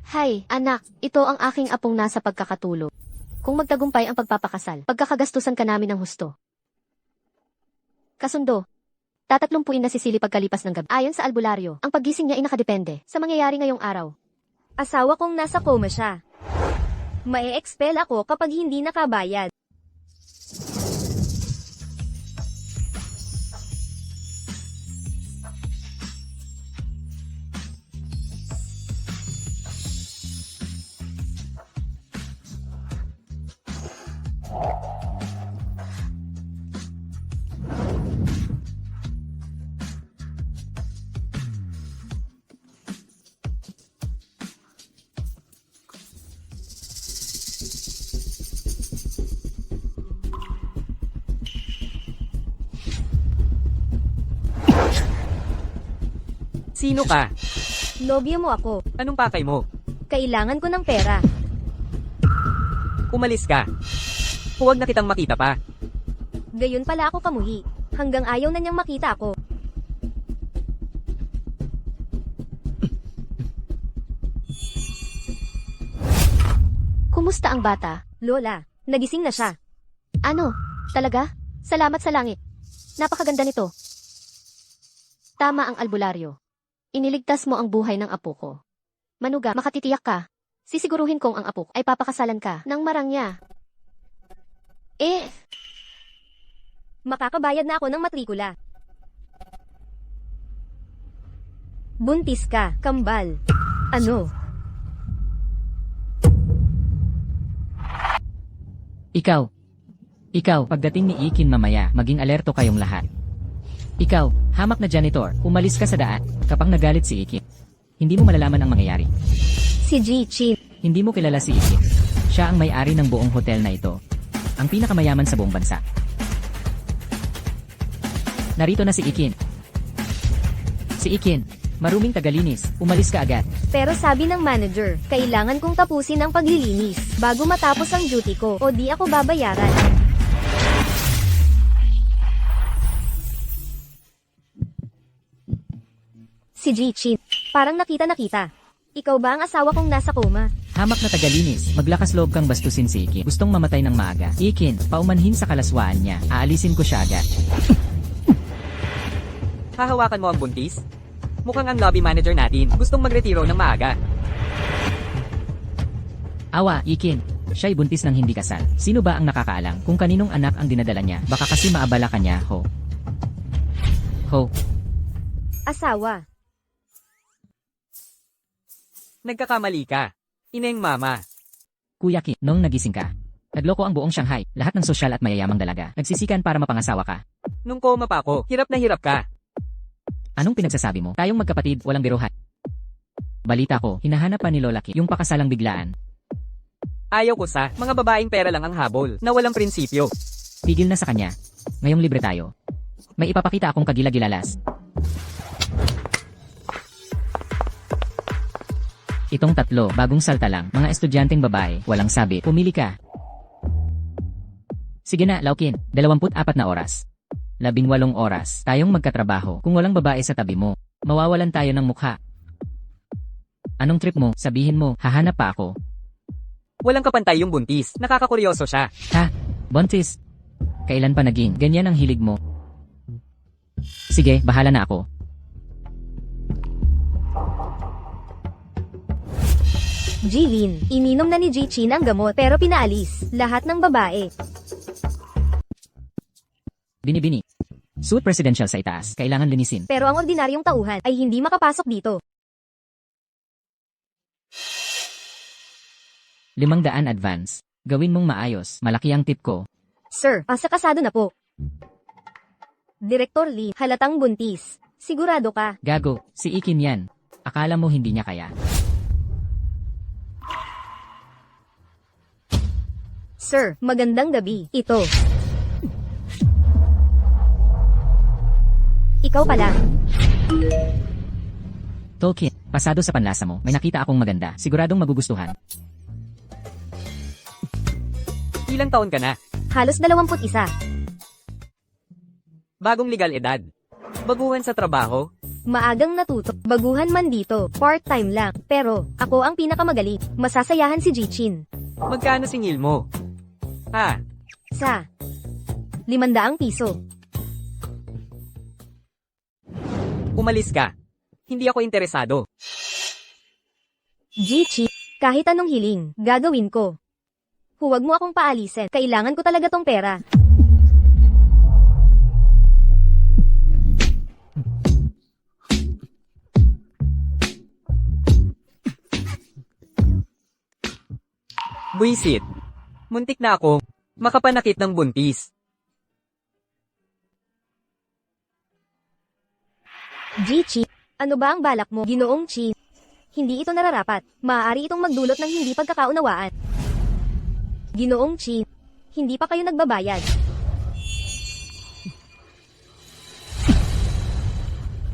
Hay, anak, ito ang aking apong nasa pagkakatulog. Kung magtagumpay ang pagpapakasal, pagkakagastusan ka namin ng husto. Kasundo, tatatlumpuyin na si Silly pagkalipas ng gabi. Ayon sa albularyo, ang paggising niya ay nakadepende sa mangyayari ngayong araw. Asawa kong nasa coma siya. Mae-expel ako kapag hindi nakabayad. Sino ka? Nobyo mo ako. Anong pakay mo? Kailangan ko ng pera. Umalis ka. Huwag na kitang makita pa. Gayon pala ako kamuhi. Hanggang ayaw na niyang makita ako. Kumusta ang bata? Lola, nagising na siya. Ano? Talaga? Salamat sa langit. Napakaganda nito. Tama ang albularyo. Iniligtas mo ang buhay ng apo ko. Manuga, makatitiyak ka. Sisiguruhin kong ang apo ko ay papakasalan ka ng marangya. Makakabayad na ako ng matrikula. Buntis ka, kambal. Ano? Ikaw, pagdating ni Ikin mamaya, maging alerto kayong lahat. Ikaw, hamak na janitor, umalis ka sa daan. Kapag nagalit si Ikin, hindi mo malalaman ang mangyayari. Si Jichin. Hindi mo kilala si Ikin. Siya ang may-ari ng buong hotel na ito. Ang pinakamayaman sa buong bansa. Narito na si Ikin. Si Ikin, maruming tagalinis, umalis ka agad. Pero sabi ng manager, kailangan kong tapusin ang paglilinis bago matapos ang duty ko o di ako babayaran. Si Jichin. Parang nakita. Ikaw ba ang asawa kong nasa coma? Hamak na tagalinis, maglakas loob kang bastusin si Ikin. Gustong mamatay ng maaga. Ikin, paumanhin sa kalaswaan niya. Aalisin ko siya agad. Hahawakan mo ang buntis? Mukhang ang lobby manager natin gustong magretiro ng maaga. Awa, Ikin. Siya'y buntis ng hindi kasal. Sino ba ang nakakaalam kung kaninong anak ang dinadala niya? Baka kasi maabala ka niya, ho. Asawa. Nagkakamali ka. Ineng mama. Kuya Kim, nung nagising ka, nagloko ang buong Shanghai, lahat ng sosyal at mayayamang dalaga. Nagsisikan para mapangasawa ka. Nung coma pa ako, hirap na hirap ka. Anong pinagsasabi mo? Tayong magkapatid, walang biruhan. Balita ko, hinahanap pa ni Lola Kim yung pakasalang biglaan. Ayaw ko sa mga babaeng pera lang ang habol na walang prinsipyo. Tigil na sa kanya. Ngayong libre tayo. May ipapakita akong kagila-gilalas. Itong tatlo, bagong salta lang, mga estudyanteng babae, walang sabi, pumili ka. Sige na, Laukin, 24 na oras. 18 oras, tayong magkatrabaho. Kung walang babae sa tabi mo, mawawalan tayo ng mukha. Anong trip mo? Sabihin mo, hahanap pa ako. Walang kapantay yung buntis. Nakakakuryoso siya. Ha? Buntis? Kailan pa naging ganyan ang hilig mo? Sige, bahala na ako. Jilin, ininom na ni Jichin ang gamot pero pinaalis. Lahat ng babae. Bini-bini. Suit presidential sa itaas, kailangan linisin. Pero ang ordinaryong tauhan ay hindi makapasok dito. 500 advance. Gawin mong maayos, malaki ang tip ko. Sir, kasado na po. Direktor Lee, halatang buntis. Sigurado ka? Gago, si Ikin yan. Akala mo hindi niya kaya. Sir, magandang gabi. Ito. Ikaw pala. Tolkien, pasado sa panlasa mo, may nakita akong maganda, siguradong magugustuhan. Ilang taon ka na? Halos 21. Bagong legal edad. Baguhan sa trabaho? Maagang natuto. Baguhan man dito. Part-time lang. Pero, ako ang pinakamagaling. Masasayahan si Jichin. Magkano singil mo? Ha? Sa 500 piso. Umalis ka. Hindi ako interesado. Jichin, kahit anong hiling, gagawin ko. Huwag mo akong paalisin. Kailangan ko talaga tong pera. Buisit. Muntik na ako makapanakit ng buntis. Jichin, ano ba ang balak mo, Ginoong Chin? Hindi ito nararapat. Maaari itong magdulot ng hindi pagkakaunawaan. Ginoong Chin, hindi pa kayo nagbabayad.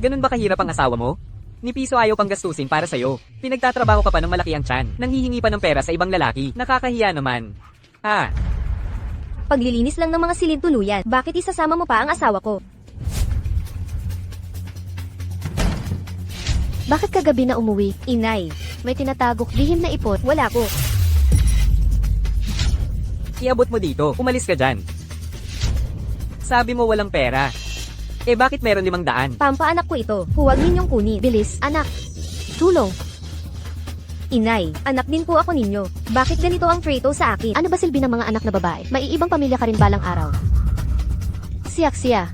Ganun ba kahirap ang asawa mo? Ni piso ayaw pang gastusin para sa'yo. Pinagtatrabaho ka pa ng malaki ang tiyan. Nanghihingi pa ng pera sa ibang lalaki. Nakakahiya naman. Ha? Paglilinis lang ng mga silid tuluyan. Bakit isasama mo pa ang asawa ko? Bakit kagabi na umuwi? Inay, May tinatagok lihim na ipot. wala ko. Iabot mo dito. Umalis ka dyan. Sabi mo walang pera. Eh bakit meron 500? Pampaanak ko ito. Huwag ninyong kunin. Bilis, anak. Tulong. Inay, anak din po ako ninyo. Bakit ganito ang trato sa akin? Ano ba silbi ng mga anak na babae? Maiibang pamilya ka rin balang araw. Siya.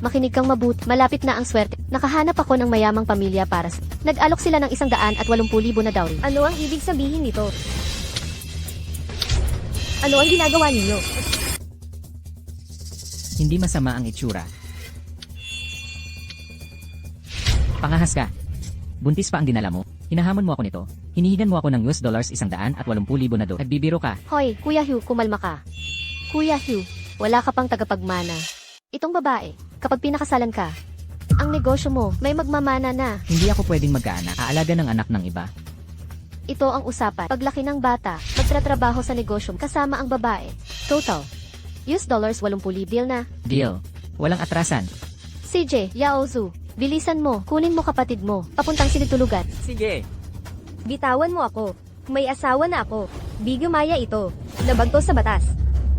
Makinig kang mabuti. Malapit na ang swerte. Nakahanap ako ng mayamang pamilya para sa... Nag-alok sila ng 180,000 na dowry. Ano ang ibig sabihin nito? Ano ang ginagawa ninyo? Hindi masama ang itsura. Pangahas ka. Buntis pa ang dinala mo. Hinahamon mo ako nito. Hinihigan mo ako ng $180,000 na do. Nagbibiro ka. Hoy, Kuya Hugh, kumalma ka. Kuya Hugh, wala ka pang tagapagmana. Itong babae, kapag pinakasalan ka, ang negosyo mo, may magmamana na. Hindi ako pwedeng magkaanak. Aalaga ng anak ng iba. Ito ang usapan. Paglaki ng bata, magtratrabaho sa negosyo kasama ang babae. Total. $80 deal na. Deal. Walang atrasan. CJ, Yaozu, bilisan mo, kunin mo kapatid mo, papuntang sinitulugan. Sige. Bitawan mo ako. May asawa na ako. Bigumaya ito. Labag to sa batas.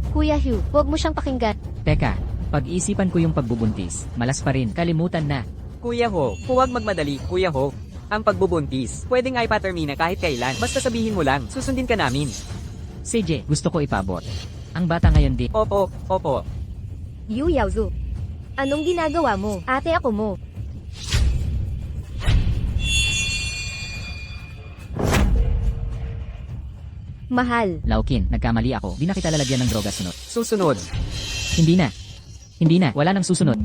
Kuya Hugh, huwag mo siyang pakinggan. Teka, pag-isipan ko yung pagbubuntis. Malas pa rin. Kalimutan na. Kuya Ho, huwag magmadali. Kuya Ho, ang pagbubuntis, pwedeng ay patermina kahit kailan. Basta sabihin mo lang, susundin ka namin. CJ, gusto ko ipabot. Ang bata ngayon di. Opo. Yu Yaozu. Anong ginagawa mo? Ate ako mo. Mahal. Laukin, nagkamali ako. Di na kita lalagyan ng droga sunod. Susunod. Hindi na. Wala nang susunod.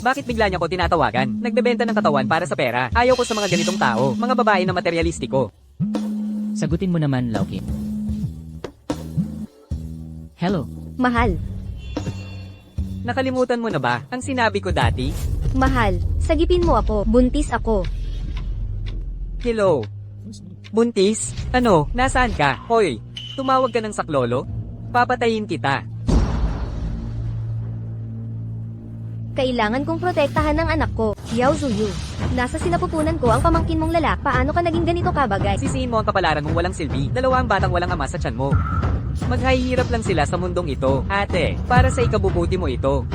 Bakit bigla niya ko tinatawagan? Nagbebenta ng katawan para sa pera. Ayaw ko sa mga ganitong tao. Mga babae na materialistiko. Sagutin mo naman, Laukin. Hello. Mahal. Nakalimutan mo na ba ang sinabi ko dati? Mahal. Sagipin mo ako. Buntis ako. Hello? Buntis? Ano? Nasaan ka? Hoy, tumawag ka ng saklolo? Papatayin kita. Kailangan kong protektahan ng anak ko. Yao Zuyu. Nasa sinapupunan ko ang pamangkin mong lalaki. Paano ka naging ganito kabagay? Sisihin mo ang kapalaran mong walang silbi. Dalawa ang batang walang ama sa tiyan mo. Maghahirap lang sila sa mundong ito. Ate, para sa ikabubuti mo ito.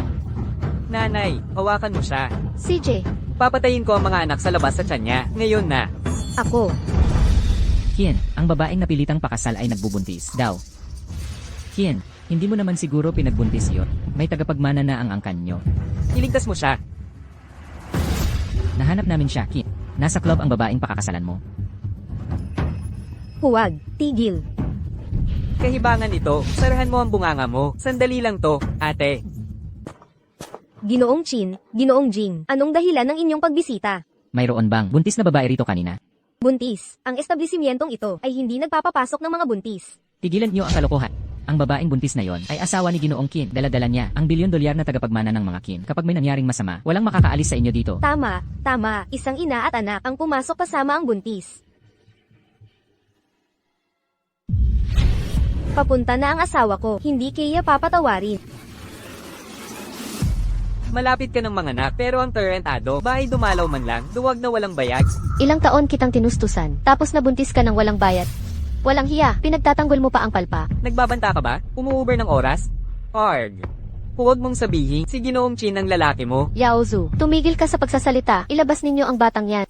Nanay, hawakan mo siya. CJ, Papatayin ko ang mga anak sa labas sa tiyan niya. Ngayon na. Ako. Kian, ang babaeng napilitang pakasal ay nagbubuntis. Daw. Kian, hindi mo naman siguro pinagbuntis yun. May tagapagmana na ang angkan nyo. Iligtas mo siya. Nahanap namin siya, Kian. Nasa club ang babaeng pakakasalan mo. Huwag. Tigil. Kahibangan ito. Sarahan mo ang bunganga mo. Sandali lang to, ate. Ginoong Chin, Ginoong Jing. Anong dahilan ng inyong pagbisita? Mayroon bang buntis na babae rito kanina? Buntis. Ang establishmentong ito ay hindi nagpapapasok ng mga buntis. Tigilan niyo ang kalokohan. Ang babaeng buntis na yon ay asawa ni Ginoong Kin. Daladala niya ang $1 bilyon na tagapagmana ng mga Kin. Kapag may nangyaring masama, walang makakaalis sa inyo dito. Tama. Isang ina at anak ang pumasok kasama ang buntis. Papunta na ang asawa ko. Hindi kaya papatawarin. Malapit ka ng manganak, pero ang tarantado, bahay dumalaw man lang, duwag na walang bayag. Ilang taon kitang tinustusan, tapos nabuntis ka ng walang bayad. Walang hiya, pinagtatanggol mo pa ang palpa. Nagbabanta ka ba? Umuuber ng oras? Arg. Huwag mong sabihin, si Ginoong Chin ang lalaki mo. Yaozu, tumigil ka sa pagsasalita, ilabas ninyo ang batang yan.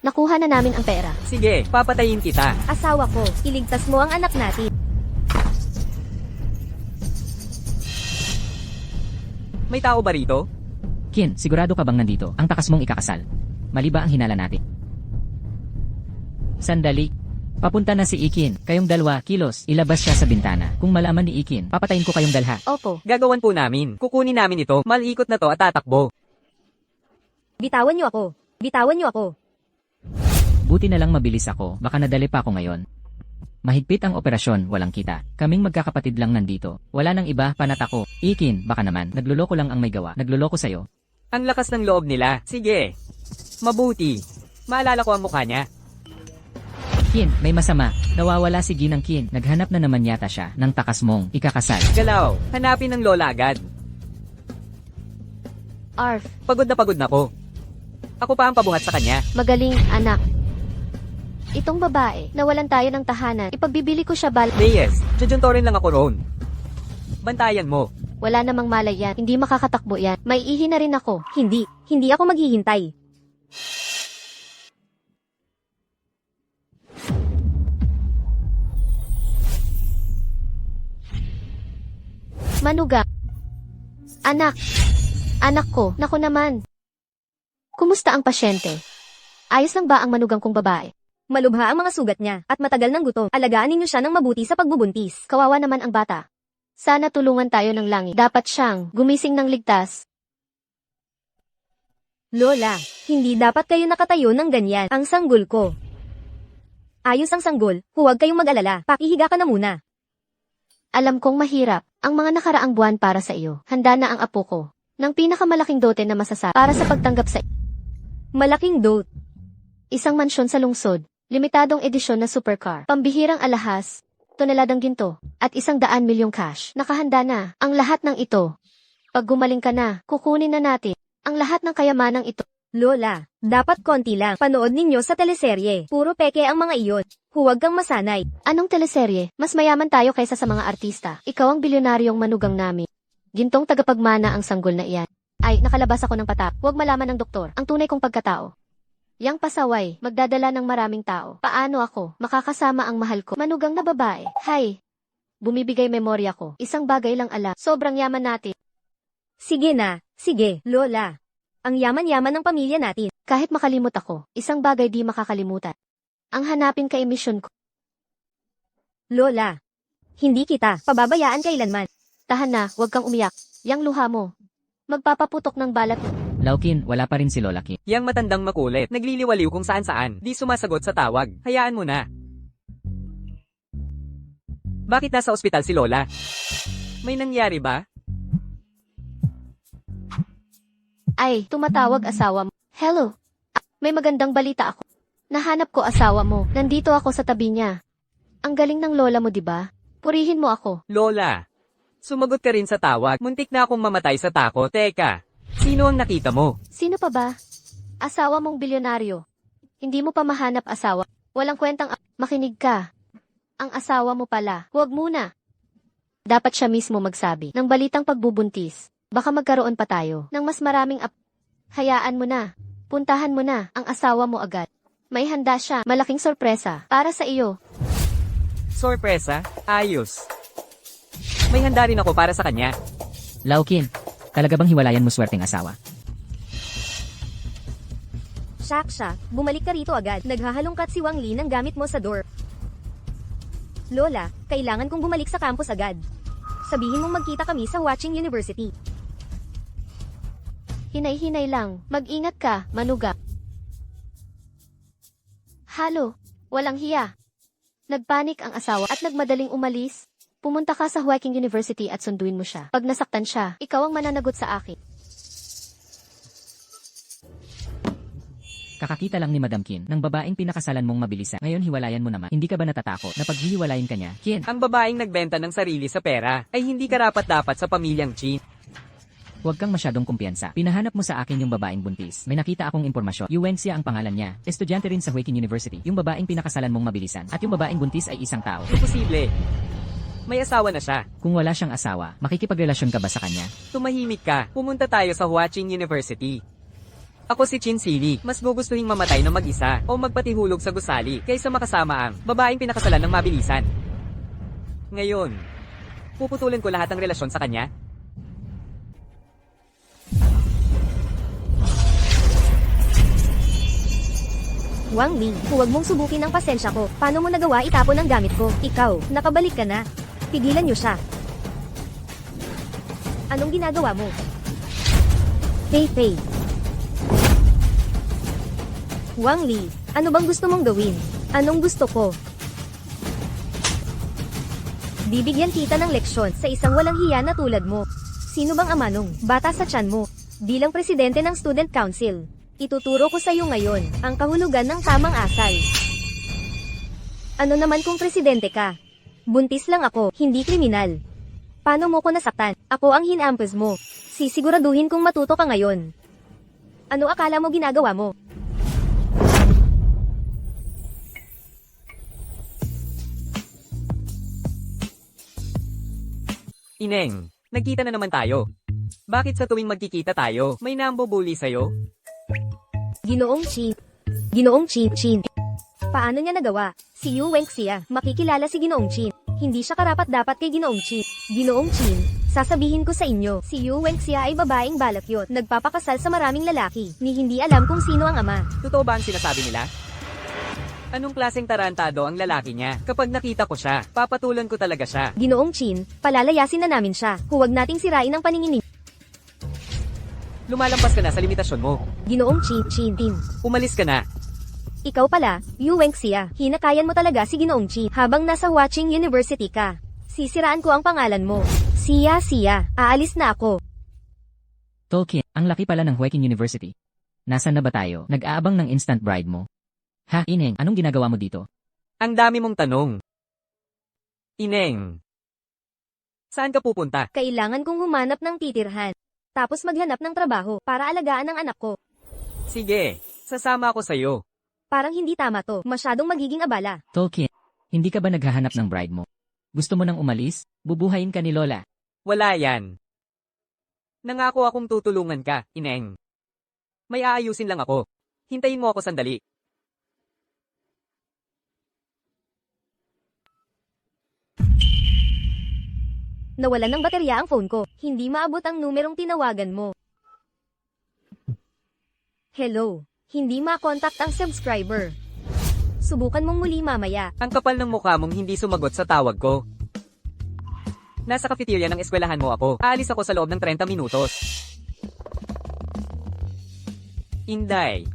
Nakuha na namin ang pera. Sige, papatayin kita. Asawa ko, iligtas mo ang anak natin. May tao ba rito? Kin, sigurado ka bang nandito? Ang takas mong ikakasal. Mali ba ang hinala natin? Sandali. Papunta na si Ikin. Kayong dalawa, kilos, ilabas siya sa bintana. Kung malaman ni Ikin, papatayin ko kayong dalha. Opo. Gagawan po namin. Kukunin namin ito. Malikot na to at tatakbo. Bitawan niyo ako. Bitawan niyo ako. Buti na lang mabilis ako, baka nadali pa ako ngayon. Mahigpit ang operasyon, walang kita. Kaming magkakapatid lang nandito. Wala nang iba, panat ako. Ikin, baka naman, nagluloko lang ang may gawa. Nagluloko sa'yo. Ang lakas ng loob nila. Sige. Mabuti. Maalala ko ang mukha niya. Kin, may masama. Nawawala si Ginang Kin. Naghanap na naman yata siya ng takas mong ikakasal. Galaw, hanapin ng lola agad. Arf, Pagod na ko. Ako pa ang pabuhat sa kanya. magaling, anak. Itong babae, nawalan tayo ng tahanan, ipagbibili ko siya Reyes, jujuntorin lang ako roon. Bantayan mo. Wala namang malay yan, hindi makakatakbo yan. May ihi na rin ako. Hindi. Hindi ako maghihintay. Manuga. Anak. Anak ko, naku naman. Kumusta ang pasyente? Ayos lang ba ang manugang kong babae? Malubha ang mga sugat niya, at matagal ng gutom. Alagaan ninyo siya ng mabuti sa pagbubuntis. Kawawa naman ang bata. Sana tulungan tayo ng langit. Dapat siyang gumising ng ligtas. Lola, hindi dapat kayo nakatayo ng ganyan. Ang sanggol ko. Ayos ang sanggol, huwag kayong mag-alala. Pakihiga ka na muna. Alam kong mahirap ang mga nakaraang buwan para sa iyo. Handa na ang apo ko ng pinakamalaking dote na masasabi para sa pagtanggap sa Malaking dote. isang mansyon sa lungsod, limitadong edisyon na supercar, pambihirang alahas, toneladang ginto, at 100 milyong cash. Nakahanda na ang lahat ng ito. Pag gumaling ka na, kukunin na natin ang lahat ng kayamanang ito. Lola, dapat konti lang. Panood ninyo sa teleserye. Puro peke ang mga iyon. Huwag kang masanay. Anong teleserye? Mas mayaman tayo kaysa sa mga artista. Ikaw ang bilyonaryong manugang namin. Gintong tagapagmana ang sanggol na iyan. Ay, nakalabas ako ng patap. Huwag malaman ng doktor ang tunay kong pagkatao. Yang pasaway, magdadala ng maraming tao. Paano ako makakasama ang mahal ko? Manugang na babae. Hay! Bumibigay memorya ko. Isang bagay lang ala. Sobrang yaman natin. Sige na. Sige, Lola. Ang yaman-yaman ng pamilya natin. Kahit makalimot ako, isang bagay di makakalimutan. Ang hanapin kay misyon ko. Lola, hindi kita pababayaan kailanman. Tahan na, huwag kang umiyak. Yang luha mo. Magpapaputok ng balat. Laukin, wala pa rin si Lola Kin. Yang matandang makulit, nagliliwaliw kung saan-saan, di sumasagot sa tawag. Hayaan mo na. Bakit nasa ospital si Lola? May nangyari ba? Ay, tumatawag asawa mo. Hello. May magandang balita ako. Nahanap ko asawa mo. Nandito ako sa tabi niya. Ang galing ng lola mo, 'di ba? Purihin mo ako. Lola. Sumagot ka rin sa tawag. Muntik na akong mamatay sa takot. Teka, sino ang nakita mo? Sino pa ba? Asawa mong bilyonaryo. Hindi mo pa mahanap asawa. Walang kwentang makinig ka. Ang asawa mo pala. Huwag muna. Dapat siya mismo magsabi ng balitang pagbubuntis. Baka magkaroon pa tayo ng mas maraming Hayaan mo na. Puntahan mo na ang asawa mo agad. May handa siya. Malaking sorpresa para sa iyo. Sorpresa? Ayos. May handa rin ako para sa kanya. Laukin, talaga bang hiwalayan mo swerteng asawa? Shaksha, bumalik ka rito agad. Naghahalongkat si Wang Li ng gamit mo sa door. Lola, kailangan kong bumalik sa campus agad. Sabihin mong magkita kami sa Watching University. Hinay-hinay lang. Mag-ingat ka, manuga. Halo, walang hiya. Nagpanik ang asawa at nagmadaling umalis. Pumunta ka sa Huaking University at sunduin mo siya. Pag nasaktan siya, ikaw ang mananagot sa akin. Kakakita lang ni Madam Kin ng babaeng pinakasalan mong mabilisan. Ngayon hiwalayan mo naman. Hindi ka ba natatakot na paghihiwalayin ka niya? Kin, Ang babaeng nagbenta ng sarili sa pera ay hindi karapat-dapat sa pamilyang Chin. Huwag kang masyadong kumpiyansa. Pinahanap mo sa akin yung babaeng buntis. May nakita akong impormasyon. Yuwencia ang pangalan niya. Estudyante rin sa Huaqian University. Yung babaeng pinakasalan mong mabilisan. At yung babaeng buntis ay isang tao. Imposible. May asawa na siya. Kung wala siyang asawa, makikipagrelasyon ka ba sa kanya? Tumahimik ka. Pumunta tayo sa Huaqian University. Ako si Chin Sili. Mas gugustuhin mamatay na mag-isa o magpatihulog sa gusali kaysa makasama ang babaeng pinakasalan ng mabilisan. Ngayon, puputulin ko lahat ng relasyon sa kanya. Wang Li, huwag mong subukin ang pasensya ko. Paano mo nagawa itapon ang gamit ko? Ikaw, nakabalik ka na. Pigilan niyo siya. Anong ginagawa mo? Fei Fei. Wang Li, ano bang gusto mong gawin? Anong gusto ko? Bibigyan kita ng leksyon sa isang walang hiya na tulad mo. Sino bang ama nung bata sa tiyan mo? Bilang presidente ng Student Council, ituturo ko sa iyo ngayon ang kahulugan ng tamang asal. Ano naman kung presidente ka? Buntis lang ako, hindi kriminal. Paano mo ko nasaktan? Ako ang hinampes mo. Sisiguraduhin kong matuto ka ngayon. Ano akala mo ginagawa mo? Ineng, nagkita na naman tayo. Bakit sa tuwing magkikita tayo, may nambubuli sa'yo? Ginoong Chin. Ginoong Chin. Paano niya nagawa? Si Yu Wenxia, makikilala si Ginoong Chin. Hindi siya karapat-dapat kay Ginoong Chin. Ginoong Chin, sasabihin ko sa inyo, si Yu Wenxia ay babaeng balakyot, nagpapakasal sa maraming lalaki, ni hindi alam kung sino ang ama. Totoo ba ang sinasabi nila? Anong klaseng tarantado ang lalaki niya? Kapag nakita ko siya, papatulan ko talaga siya. Ginoong Chin, palalayasin na namin siya. Huwag nating sirain ang paningin ni Lumalampas ka na sa limitasyon mo. Ginoong Chin. Umalis ka na. Ikaw pala, Yu Wenxia, hinakayan mo talaga si Ginoong Chin habang nasa Huaqian University ka. Sisiraan ko ang pangalan mo. Siya, aalis na ako. Tolkien, ang laki pala ng Huaqian University. Nasaan na ba tayo? Nag-aabang ng instant bride mo. Ha, Ineng, anong ginagawa mo dito? Ang dami mong tanong. Ineng. Saan ka pupunta? Kailangan kong humanap ng titirhan. Tapos maghanap ng trabaho para alagaan ang anak ko. Sige, sasama ako sa'yo. Parang hindi tama to. Masyadong magiging abala. Tolkien, hindi ka ba naghahanap ng bride mo? Gusto mo nang umalis? Bubuhayin ka ni Lola. Wala yan. Nangako akong tutulungan ka, Ineng. May aayusin lang ako. Hintayin mo ako sandali. Nawalan ng baterya ang phone ko. Hindi maabot ang numerong tinawagan mo. Hello. Hindi makontakt ang subscriber. Subukan mong muli mamaya. Ang kapal ng mukha mong hindi sumagot sa tawag ko. Nasa cafeteria ng eskwelahan mo ako. Aalis ako sa loob ng 30 minutos. Inday.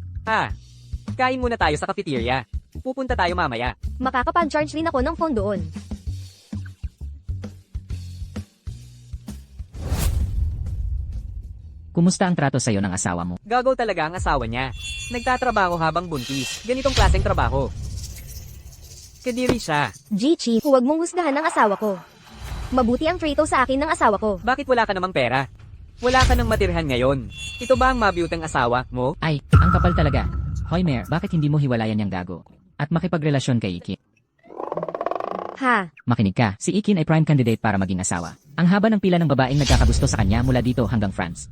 Kain muna tayo sa cafeteria. Pupunta tayo mamaya. Makakapag-charge rin ako ng phone doon. Kumusta ang trato sa'yo ng asawa mo? Gagaw talaga ang asawa niya. Nagtatrabaho habang buntis. Ganitong klaseng trabaho. Kadiri siya. Jichi, huwag mong husgahan ang asawa ko. Mabuti ang trato sa akin ng asawa ko. Bakit wala ka namang pera? Wala ka nang matirhan ngayon. Ito ba ang mabiyutang asawa mo? Ay, ang kapal talaga. Hoy Mer, bakit hindi mo hiwalayan yung gago? At makipagrelasyon kay Ikin. Ha? Makinig ka, si Ikin ay prime candidate para maging asawa. Ang haba ng pila ng babaeng nagkakagusto sa kanya mula dito hanggang France.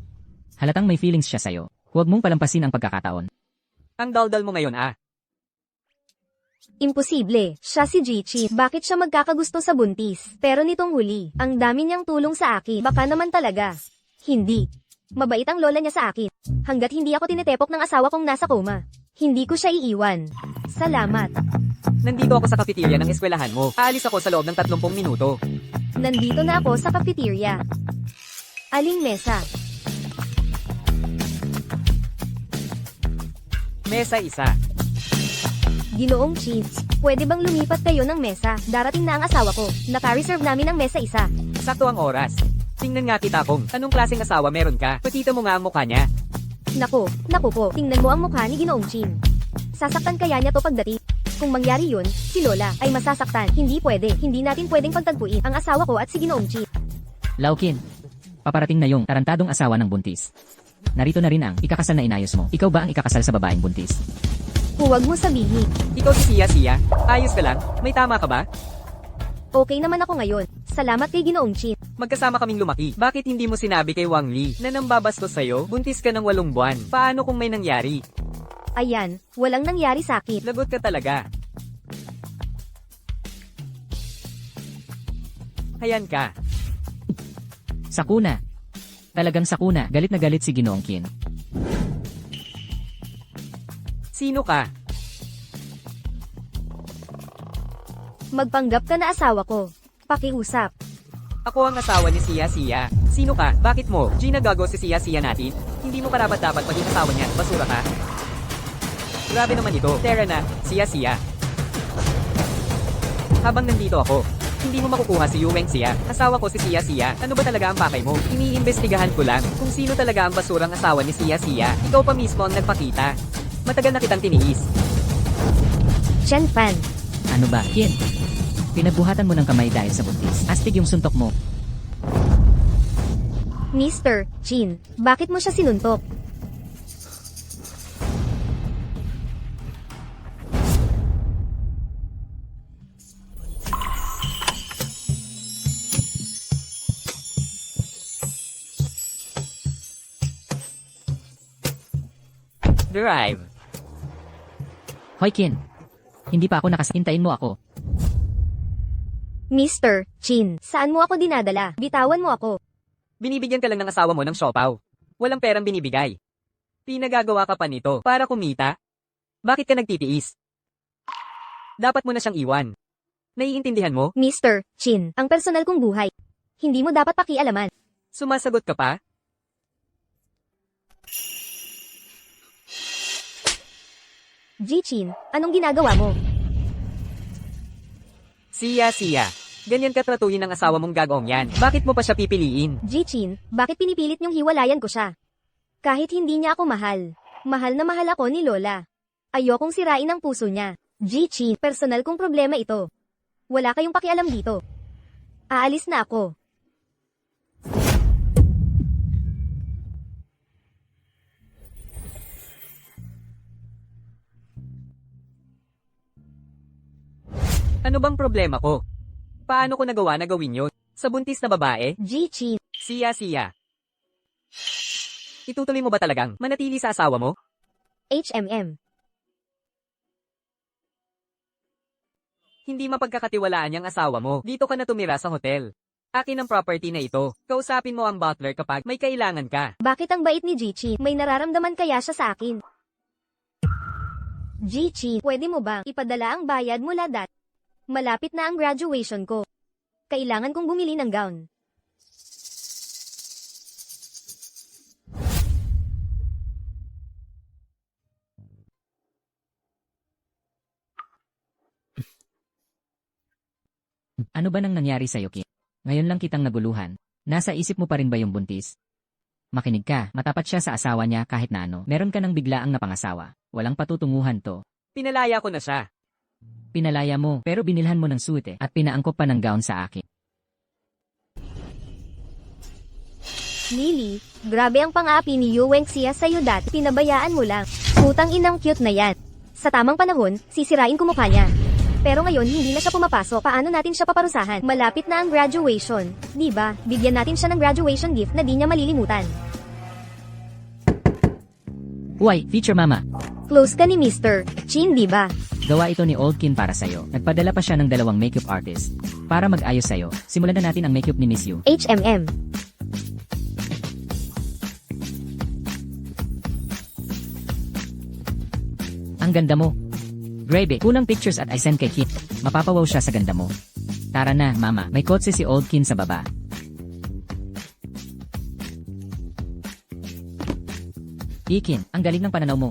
Halatang may feelings siya sa'yo. Huwag mong palampasin ang pagkakataon. Ang daldal mo ngayon Imposible. Siya si Jichi. Bakit siya magkakagusto sa buntis? Pero nitong huli, ang dami niyang tulong sa akin. Baka naman talaga. Hindi. Mabait ang lola niya sa akin. Hanggat hindi ako tinitepok ng asawa kong nasa coma. Hindi ko siya iiwan. Salamat. Nandito ako sa cafeteria ng eskwelahan mo. Aalis ako sa loob ng 30 minuto. Nandito na ako sa cafeteria. Aling mesa? Mesa 1. Ginoong Cheese, pwede bang lumipat kayo ng mesa? Darating na ang asawa ko. Naka-reserve namin ang mesa 1. Sakto ang oras. Tingnan nga kita kung anong klaseng asawa meron ka. Pakita mo nga ang mukha niya. Naku po, tingnan mo ang mukha ni Ginoong Chin. Sasaktan kaya niya to pagdating? Kung mangyari yun, si Lola ay masasaktan. Hindi pwede. Hindi natin pwedeng pagtagpuin ang asawa ko at si Ginoong Chin. Laukin, Paparating na yung tarantadong asawa ng buntis. Narito na rin ang ikakasal na inayos mo. Ikaw ba ang ikakasal sa babaeng buntis? Huwag mo sabihin. Ikaw si Sia. Ayos ka lang? May tama ka ba? Okay naman ako ngayon. Salamat kay Ginoong Chin. Magkasama kaming lumaki. Bakit hindi mo sinabi kay Wang Li na nambabastos sa'yo? Buntis ka ng 8 buwan. Paano kung may nangyari? Ayan, walang nangyari sa akin. Lagot ka talaga. Hayan ka. Sakuna. Talagang sakuna. Galit na galit si Ginoong Qin. Sino ka? Magpanggap ka na asawa ko. Pakiusap. Ako ang asawa ni Sia. Sino ka? Bakit mo? Gina gago si Sia natin? Hindi mo karapat dapat maging asawa niya. Basura ka. Grabe naman ito. Tara na. Sia. Habang nandito ako, hindi mo makukuha si Yuweng Sia. Asawa ko si Sia. Ano ba talaga ang pakay mo? Iniimbestigahan ko lang kung sino talaga ang basurang asawa ni Sia. Ikaw pa mismo ang nagpakita. Matagal na kitang tiniis. Chen Fan. Ano ba, Qin? Pinagbuhatan mo ng kamay dahil sa buntis. Astig yung suntok mo. Mr. Chin, bakit mo siya sinuntok? Drive. Hoy Qin. Hindi pa ako nakasakintayin mo ako. Mr. Chin, saan mo ako dinadala? Bitawan mo ako. Binibigyan ka lang ng asawa mo ng siopaw. Walang perang binibigay. Pinagagawa ka pa nito para kumita. Bakit ka nagtitiis? Dapat mo na siyang iwan. Naiintindihan mo? Mr. Chin, ang personal kong buhay. Hindi mo dapat pakialaman. Sumasagot ka pa? Ji Chin, anong ginagawa mo? Sia. Ganyan ka tratuhin ng asawa mong gagawang yan. Bakit mo pa siya pipiliin? Ji Chin, bakit pinipilit niyong hiwalayan ko siya? Kahit hindi niya ako mahal. Mahal na mahal ako ni Lola. Ayokong sirain ang puso niya. Ji Chin, personal kong problema ito. Wala kayong pakialam dito. Aalis na ako. Ano bang problema ko? Paano ko nagawa na gawin yun? Sa buntis na babae? Ji Chin, Sia. Itutuloy mo ba talagang manatili sa asawa mo? HMM. Hindi mapagkakatiwalaan yung asawa mo. Dito ka na tumira sa hotel. Akin ang property na ito. Kausapin mo ang butler kapag may kailangan ka. Bakit ang bait ni Ji Chin? May nararamdaman kaya siya sa akin? Ji Chin, pwede mo bang ipadala ang bayad mula dat? Malapit na ang graduation ko. Kailangan kong bumili ng gown. Ano ba nang nangyari sa'yo, Qin? Ngayon lang kitang naguluhan. Nasa isip mo pa rin ba yung buntis? Makinig ka, matapat siya sa asawa niya kahit na ano. Meron ka ng biglaang napangasawa. Walang patutunguhan to. Pinalaya ko na siya. Pinalaya mo, pero binilhan mo ng suite at pinaangkop pa ng gown sa akin. Lily, grabe ang pang-aapi ni Yuweng Xia sa'yo dati. Pinabayaan mo lang. Putang inang cute na yan. Sa tamang panahon, sisirain ko mukha niya. Pero ngayon hindi na siya pumapasok. Paano natin siya paparusahan? Malapit na ang graduation. Diba? Bigyan natin siya ng graduation gift na di niya malilimutan. Uy, feature mama. Close ka ni Mr. Chin, diba? Gawa ito ni Old Qin para sa'yo. Nagpadala pa siya ng 2 makeup artist. Para mag-ayos sa'yo, simulan na natin ang makeup ni Miss Yu. HMM. Ang ganda mo. Grabe, kunang pictures at I send kay Qin. Mapapawaw siya sa ganda mo. Tara na, mama. May kotse si Old Qin sa baba. Qin, ang galing ng pananaw mo.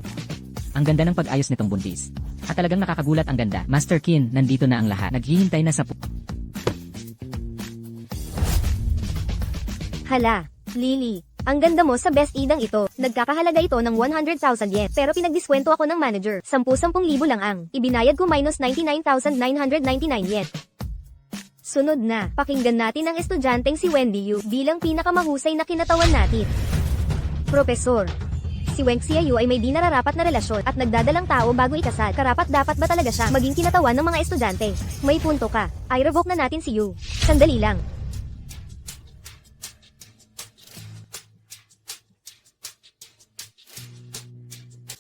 Ang ganda ng pag-ayos nitong buntis. At talagang nakakagulat ang ganda. Master Qin, nandito na ang lahat. Naghihintay na sa Hala, Lily. Ang ganda mo sa best idang ito. Nagkakahalaga ito ng 100,000 yen. Pero pinagdiskwento ako ng manager. 10,000 lang ang. Ibinayad ko minus 99,999 yen. Sunod na, pakinggan natin ang estudyanteng si Wendy Yu bilang pinakamahusay na kinatawan natin. Profesor, si Wenxia Yu ay may di nararapat na relasyon at nagdadalang tao bago ikasal. Karapat-dapat ba talaga siya maging kinatawan ng mga estudyante? May punto ka. I revoke na natin si Yu. Sandali lang.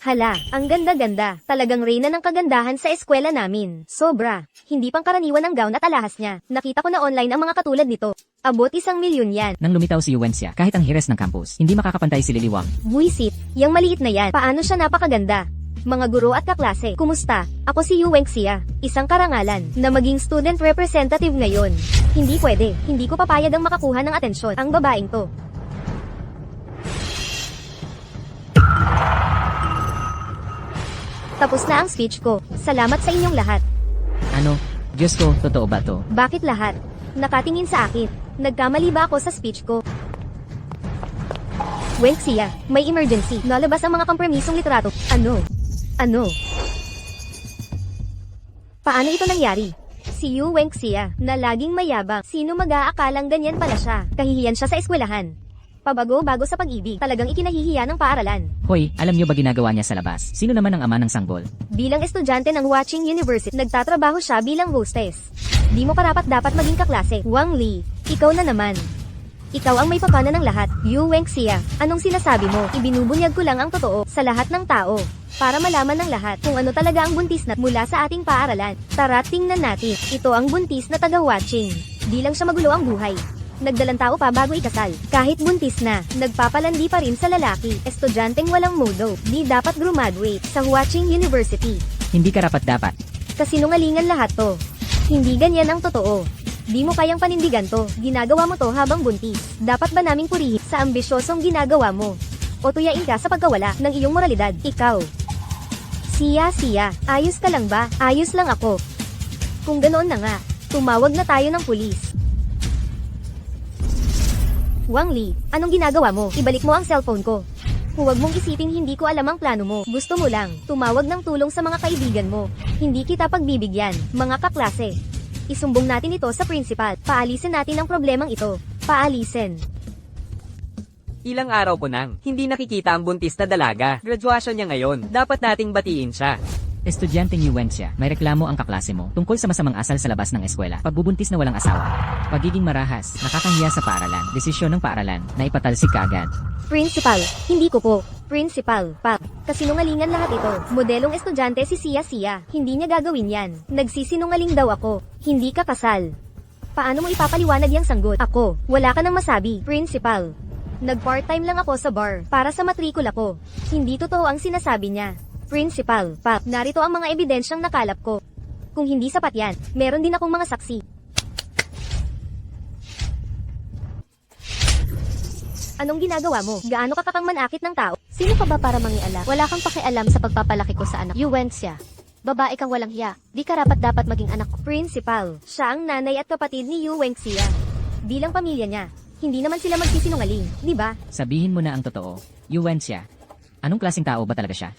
Hala, ang ganda-ganda. Talagang reyna ng kagandahan sa eskwela namin. Sobra. Hindi pangkaraniwan ang gown at alahas niya. Nakita ko na online ang mga katulad nito. Abot 1 milyon yan. Nang lumitaw si Yuwensia, kahit ang hires ng campus, hindi makakapantay si Liliwang. Buisit, yang maliit na yan. Paano siya napakaganda? Mga guro at kaklase, kumusta? Ako si Yu Wenxia, isang karangalan, na maging student representative ngayon. Hindi pwede, hindi ko papayag ang makakuha ng atensyon ang babaeng to. Tapos na ang speech ko. Salamat sa inyong lahat. Ano? Diyos ko, totoo ba to? Bakit lahat? Nakatingin sa akin. Nagkamali ba ako sa speech ko? Wenxia, may emergency. Nalabas ang mga kompromisong litrato. Ano? Paano ito nangyari? Si Yu Wenxia, na laging mayabang. Sino mag-aakalang ganyan pala siya? Kahihiyan siya sa eskwelahan. Pabago-bago sa pag-ibig. Talagang ikinahihiya ng paaralan. Hoy, alam niyo ba ginagawa niya sa labas? Sino naman ang ama ng sanggol? Bilang estudyante ng Huaching University, nagtatrabaho siya bilang hostess. Di mo karapat-dapat maging kaklase. Wang Li, ikaw na naman. Ikaw ang may papana ng lahat. Yu Wenxia, anong sinasabi mo? Ibinubunyag ko lang ang totoo sa lahat ng tao. Para malaman ng lahat kung ano talaga ang buntis na mula sa ating paaralan. Tara, tingnan natin. Ito ang buntis na taga-Huaching. Di lang siya magulo ang buhay. Nagdalang tao pa bago ikasal. Kahit buntis na, nagpapalandi pa rin sa lalaki. Estudyanteng walang modo, di dapat graduate sa Huaching University. Hindi karapat-dapat. Kasinungalingan lahat to. Hindi ganyan ang totoo. Di mo kayang panindigan to. Ginagawa mo to habang buntis. Dapat ba naming purihin sa ambisyosong ginagawa mo? O tuyain ka sa pagkawala ng iyong moralidad? Ikaw. Siya, ayos ka lang ba? Ayos lang ako. Kung ganoon na nga, tumawag na tayo ng pulis. Wang Li, anong ginagawa mo? Ibalik mo ang cellphone ko. Huwag mong isiping hindi ko alam ang plano mo. Gusto mo lang, tumawag ng tulong sa mga kaibigan mo. Hindi kita pagbibigyan, mga kaklase. Isumbong natin ito sa principal. Paalisin natin ang problemang ito. Paalisin. Ilang araw po nang hindi nakikita ang buntis na dalaga. Graduation niya ngayon. Dapat nating batiin siya. Estudyanteng Yuwensia, may reklamo ang kaklase mo tungkol sa masamang asal sa labas ng eskwela, pagbubuntis na walang asawa, pagiging marahas, nakakahiya sa paaralan, desisyon ng paaralan, na ipatalsik ka agad. Principal, hindi ko po. Principal, pa. Kasinungalingan lahat ito. Modelong estudyante si Sia. Hindi niya gagawin yan. Nagsisinungaling daw ako. Hindi ka kasal. Paano mo ipapaliwanag yang sanggot? Ako, wala ka nang masabi. Principal. Nag-part-time lang ako sa bar para sa matrikula ko. Hindi totoo ang sinasabi niya. Principal, pa. Narito ang mga ebidensyang nakalap ko. Kung hindi sapat yan, meron din akong mga saksi. Anong ginagawa mo? Gaano ka kakang manakit ng tao? Sino ka ba para mangialam? Wala kang pakialam sa pagpapalaki ko sa anak. Yuwenxia, babae kang walang hiya. Di karapat-dapat maging anak ko. Principal, siya ang nanay at kapatid ni Yu Wenxia. Bilang pamilya niya, hindi naman sila magsisinungaling, di ba? Sabihin mo na ang totoo. Yuwensia, anong klaseng tao ba talaga siya?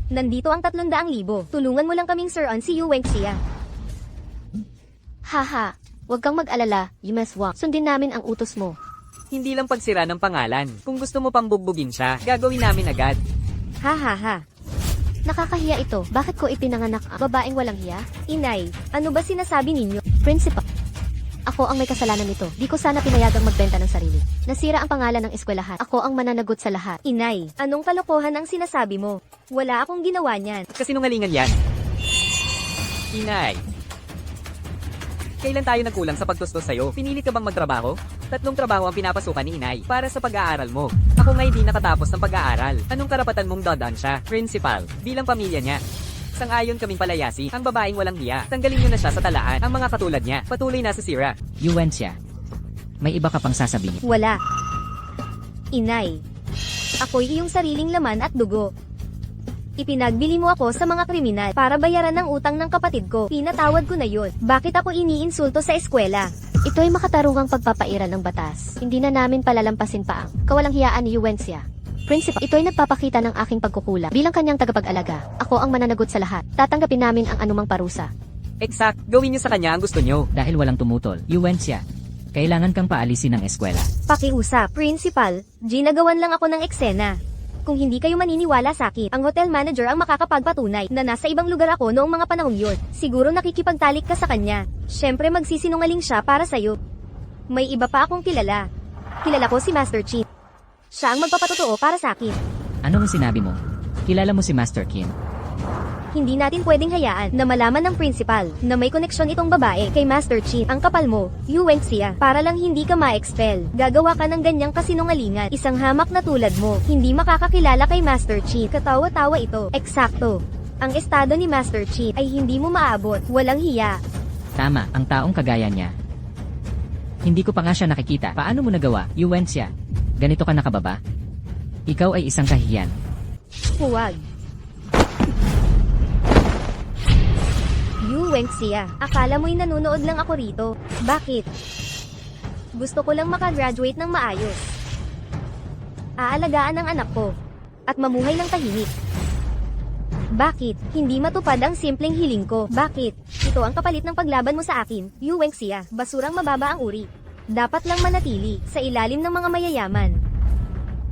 Nandito ang 300,000. Tulungan mo lang kaming sir on si Yu Wenxia. Haha, wag kang mag-alala, Yumeswang. Sundin namin ang utos mo. Hindi lang pagsira ng pangalan. Kung gusto mo pang bugbugin siya, gagawin namin agad. Ha. Nakakahiya ito. Bakit ko ipinanganak ang babaeng walang hiya? Inay, ano ba sinasabi ninyo? Principal, ako ang may kasalanan nito. Di ko sana pinayagang magbenta ng sarili. Nasira ang pangalan ng eskwelahan. Ako ang mananagot sa lahat. Inay, anong kalokohan ang sinasabi mo? Wala akong ginawa niyan. Kasinungalingan yan. Inay. Kailan tayo nagkulang sa pagtustos sa'yo? Pinilit ka bang magtrabaho? 3 trabaho ang pinapasukan ni Inay para sa pag-aaral mo. Ako nga hindi nakatapos ng pag-aaral. Anong karapatan mong dadaan siya? Principal, bilang pamilya niya. Sang-ayon kaming palayasi, ang babaeng walang hiya. Tanggalin niyo na siya sa talaan. Ang mga katulad niya, patuloy na sa sira. Yuwensia, may iba ka pang sasabihin. Wala. Inay, ako'y iyong sariling laman at dugo. Ipinagbili mo ako sa mga kriminal para bayaran ng utang ng kapatid ko. Pinatawad ko na yun. Bakit ako iniinsulto sa eskwela? Ito ay makatarungang pagpapairan ng batas. Hindi na namin palalampasin pa ang kawalang hiyaan ni Yuwenxia. Principal, ito ay nagpapakita ng aking pagkukulang. Bilang kanyang tagapag-alaga, ako ang mananagot sa lahat. Tatanggapin namin ang anumang parusa. Exact, gawin niyo sa kanya ang gusto niyo. Dahil walang tumutol, Yuwencia. Kailangan kang paalisin ng eskwela. Pakiusap, Principal, ginagawan lang ako ng eksena. Kung hindi kayo maniniwala sa akin, ang hotel manager ang makakapagpatunay na nasa ibang lugar ako noong mga panahong yun. Siguro nakikipagtalik ka sa kanya. Siyempre magsisinungaling siya para sa'yo. May iba pa akong kilala. Kilala ko si Master Chin. Siya ang magpapatotoo para sa akin. Ano ang sinabi mo? Kilala mo si Master Qin. Hindi natin pwedeng hayaan na malaman ng principal na may koneksyon itong babae kay Master Chin. Ang kapal mo, Yuwencia, para lang hindi ka ma-expel. Gagawa ka ng ganyang kasinungalingan. Isang hamak na tulad mo, hindi makakakilala kay Master Chin. Katawa-tawa ito. Eksakto. Ang estado ni Master Chin ay hindi mo maabot. Walang hiya. Tama, ang taong kagaya niya. Hindi ko pa nga siya nakikita. Paano mo nagawa, Yuwencia? Ganito ka nakababa? Ikaw ay isang kahiyan. Huwag. Yuwencia, akala mo'y nanonood lang ako rito. Bakit? Gusto ko lang makagraduate ng maayos. Aalagaan ang anak ko. At mamuhay ng tahimik. Bakit? Hindi matupad ang simpleng hiling ko. Bakit? Ito ang kapalit ng paglaban mo sa akin, Yuwencia. Basurang mababa ang uri. Dapat lang manatili sa ilalim ng mga mayayaman.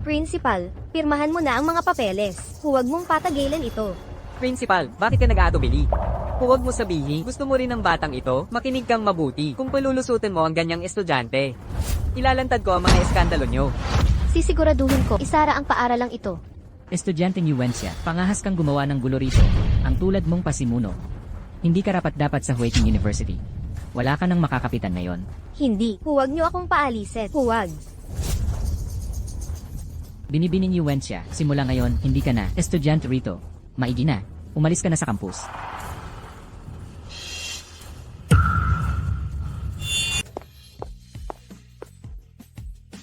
Principal, pirmahan mo na ang mga papeles. Huwag mong patagilan ito. Principal, bakit ka nag-aatubili? Huwag mo sabihin, gusto mo rin ng batang ito, makinig kang mabuti kung palulusutin mo ang ganyang estudyante. Ilalantad ko ang mga eskandalo nyo. Sisiguraduhin ko, isara ang paaralang ito. Estudyanteng Yuwencia, pangahas kang gumawa ng gulo rito. Ang tulad mong pasimuno. Hindi ka rapat-dapat sa Huating University. Wala ka nang makakapitan ngayon. Hindi. Huwag niyo akong paalisin. Huwag. Binibining Yuwencia, simula ngayon, hindi ka na estudyante rito. Maigi na. Umalis ka na sa campus.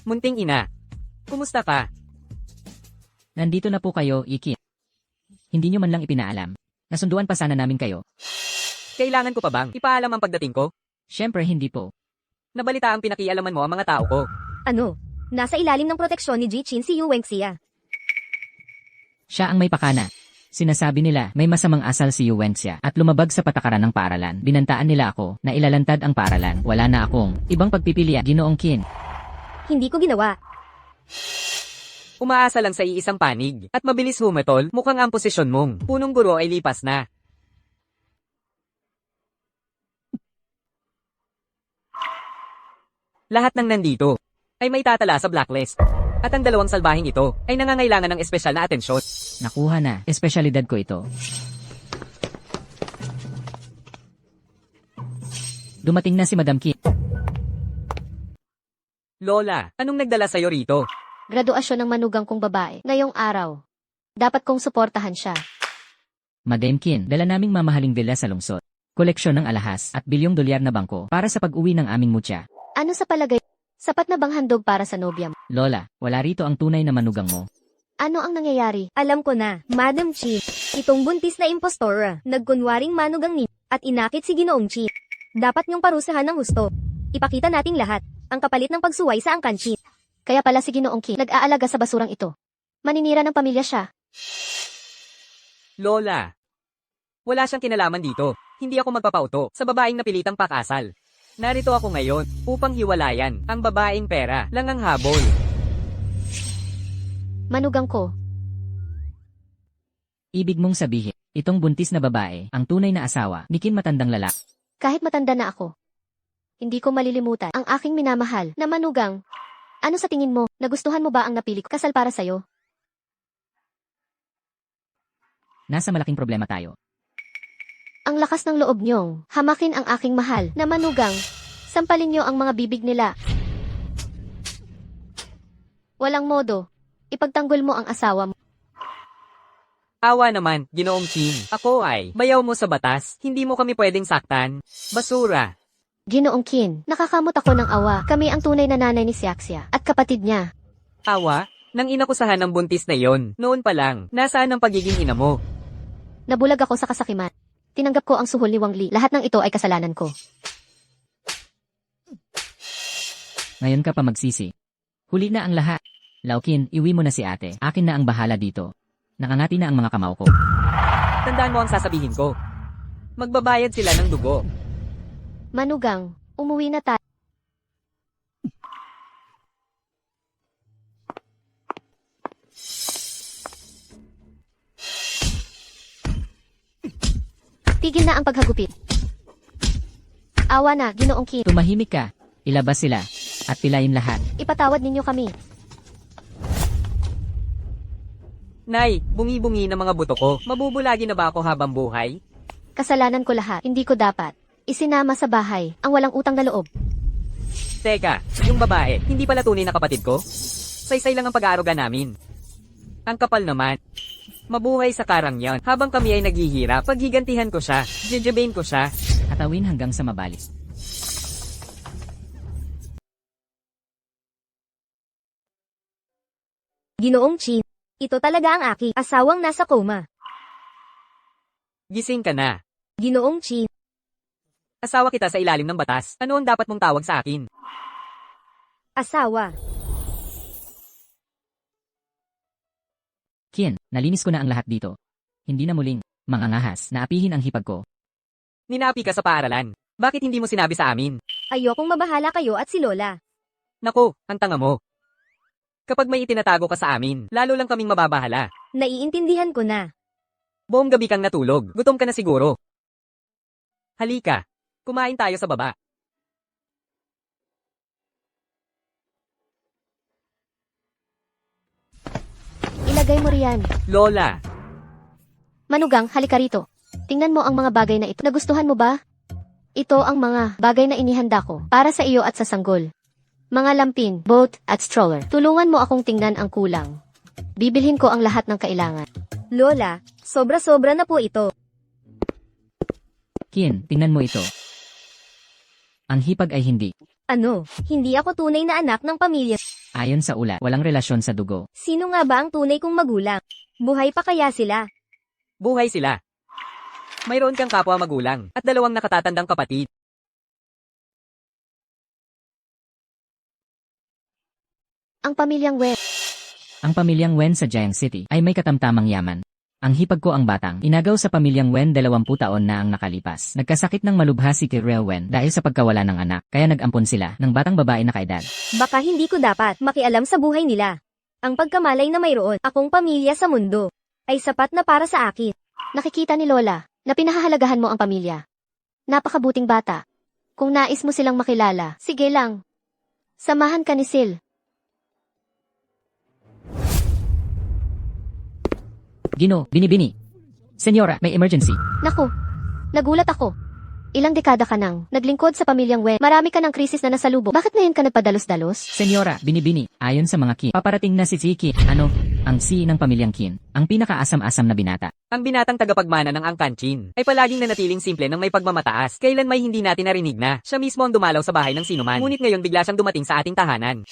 Munting ina. Kumusta ka? Nandito na po kayo, Ikin. Hindi nyo man lang ipinaalam. Nasunduan pa sana namin kayo. Kailangan ko pa bang ipaalam ang pagdating ko? Siyempre hindi po. Nabalita ang pinakialaman mo ang mga tao ko. Ano? Nasa ilalim ng proteksyon ni Jichin si Yuwencia. Siya ang may pakana. Sinasabi nila may masamang asal si Yuwencia at lumabag sa patakaran ng paaralan. Binantaan nila ako na ilalantad ang paaralan. Wala na akong ibang pagpipilian, Ginoong Qin. Hindi ko ginawa. Umaasa lang sa iisang panig at mabilis humatol, mukhang ang posisyon mong punong guro ay lipas na. Lahat ng nandito ay may tatala sa blacklist. At ang dalawang salbahing ito ay nangangailangan ng espesyal na atensyon. Nakuha na. Espesyalidad ko ito. Dumating na si Madam Qin. Lola, anong nagdala sa'yo rito? Graduasyon ng manugang kong babae, ngayong araw. Dapat kong suportahan siya. Madam Qin, dala naming mamahaling villa sa lungsod. Koleksyon ng alahas at bilyong dolyar na bangko para sa pag-uwi ng aming mutya. Ano sa palagay? Sapat na bang handog para sa nobya mo? Lola, wala rito ang tunay na manugang mo. Ano ang nangyayari? Alam ko na, Madam Chin. Itong buntis na impostora, nagkunwaring manugang ni at inakit si Ginoong Chin. Dapat niyong parusahan ng husto. Ipakita nating lahat ang kapalit ng pagsuway sa angkan Chin. Kaya pala si Ginoong Qin nag-aalaga sa basurang ito. Maninira ng pamilya siya. Lola, wala siyang kinalaman dito. Hindi ako magpapauto sa babaeng napilitang pakasal. Narito ako ngayon upang hiwalayan ang babaeng pera lang ang habol. Manugang ko, Ibig mong sabihin, itong buntis na babae, ang tunay na asawa, ni Qin matandang lalaki. kahit matanda na ako, hindi ko malilimutan ang aking minamahal na manugang. Ano sa tingin mo, nagustuhan mo ba ang napili ko kasal para sa'yo? Nasa malaking problema tayo. Ang lakas ng loob niyong hamakin ang aking mahal na manugang. Sampalin niyo ang mga bibig nila. Walang modo. Ipagtanggol mo ang asawa mo. Awa naman, Ginoong Qin. Ako ay bayaw mo sa batas. Hindi mo kami pwedeng saktan. Basura. Ginoong Qin, nakakamot ako ng awa. Kami ang tunay na nanay ni Xiaxia at kapatid niya. Awa? Nang inakusahan ng buntis na yon, noon pa lang, nasaan ang pagiging ina mo? Nabulag ako sa kasakiman. Tinanggap ko ang suhol ni Wang Li. Lahat ng ito ay kasalanan ko. Ngayon ka pa magsisi. Huli na ang lahat. Laukin, iwi mo na si ate. Akin na ang bahala dito. Nakangati na ang mga kamao ko. Tandaan mo ang sasabihin ko. Magbabayad sila ng dugo. Manugang, umuwi na tayo. Tigil na ang paghagupit. Awa na, Ginoong Qin. Tumahimik ka. Ilabas sila. At pilayin lahat. Ipatawad ninyo kami. Nay, bungi-bungi ng mga buto ko. Mabubulagi na ba ako habang buhay? Kasalanan ko lahat. Hindi ko dapat isinama sa bahay ang walang utang na loob. Teka, yung babae, hindi pala tunay na kapatid ko? Saysay lang ang pag-aaruga namin. Ang kapal naman. Mabuhay sa karang yon. Habang kami ay naghihirap, paghigantihan ko siya, jejebain ko siya. Hatawin hanggang sa mabali. Ginoong Qin, ito talaga ang aking asawang nasa coma. Gising ka na. Ginoong Qin, Asawa kita sa ilalim ng batas. Ano ang dapat mong tawag sa akin? asawa. Qin, nalinis ko na ang lahat dito. Hindi na muling mangangahas na apihin ang hipag ko. Ninapi ka sa paaralan. Bakit hindi mo sinabi sa amin? Ayokong mabahala kayo at si Lola. Naku, ang tanga mo. Kapag may itinatago ka sa amin, lalo lang kaming mababahala. Naiintindihan ko na. Buong gabi kang natulog. Gutom ka na siguro. Halika. Kumain tayo sa baba. Ilagay mo riyan. Lola, Manugang, halika rito. Tingnan mo ang mga bagay na ito. Nagustuhan mo ba? Ito ang mga bagay na inihanda ko para sa iyo at sa sanggol. Mga lampin, boat, at stroller. Tulungan mo akong tingnan ang kulang. Bibilhin ko ang lahat ng kailangan. Lola, sobra-sobra na po ito. Qin, tingnan mo ito. Ang hipag ay hindi. Ano, hindi ako tunay na anak ng pamilya. Ayon sa ulat, walang relasyon sa dugo. Sino nga ba ang tunay kong magulang? Buhay pa kaya sila? buhay sila. Mayroon kang kapwa magulang at dalawang nakatatandang kapatid. Ang pamilyang Wen. Ang pamilyang Wen sa Jiang City ay may katamtamang yaman. Ang hipag ko ang batang, inagaw sa pamilyang Wen 20 taon na ang nakalipas. Nagkasakit ng malubha si Kirel Wen dahil sa pagkawala ng anak, kaya nag-ampon sila ng batang babae na kaedad. Baka hindi ko dapat makialam sa buhay nila. Ang pagkamalay na mayroon akong pamilya sa mundo ay sapat na para sa akin. Nakikita ni Lola na pinahahalagahan mo ang pamilya. Napakabuting bata. Kung nais mo silang makilala, sige lang. Samahan ka ni Sil. Gino, binibini. Senyora, may emergency. Naku, nagulat ako. Ilang dekada ka nang naglingkod sa pamilyang Wen. Marami ka ng krisis na nasalubong. Bakit ngayon ka nagpadalos-dalos? Senyora, binibini. Ayon sa mga Qin, paparating na si Qin. Ang si ng pamilyang Qin. Ang pinakaasam-asam na binata. Ang binatang tagapagmana ng Angkan Chin ay palaging nanatiling simple ng may pagmamataas. Kailan may hindi natin narinig na siya mismo ang dumalaw sa bahay ng sinuman. Ngunit ngayon bigla siyang dumating sa ating tahanan.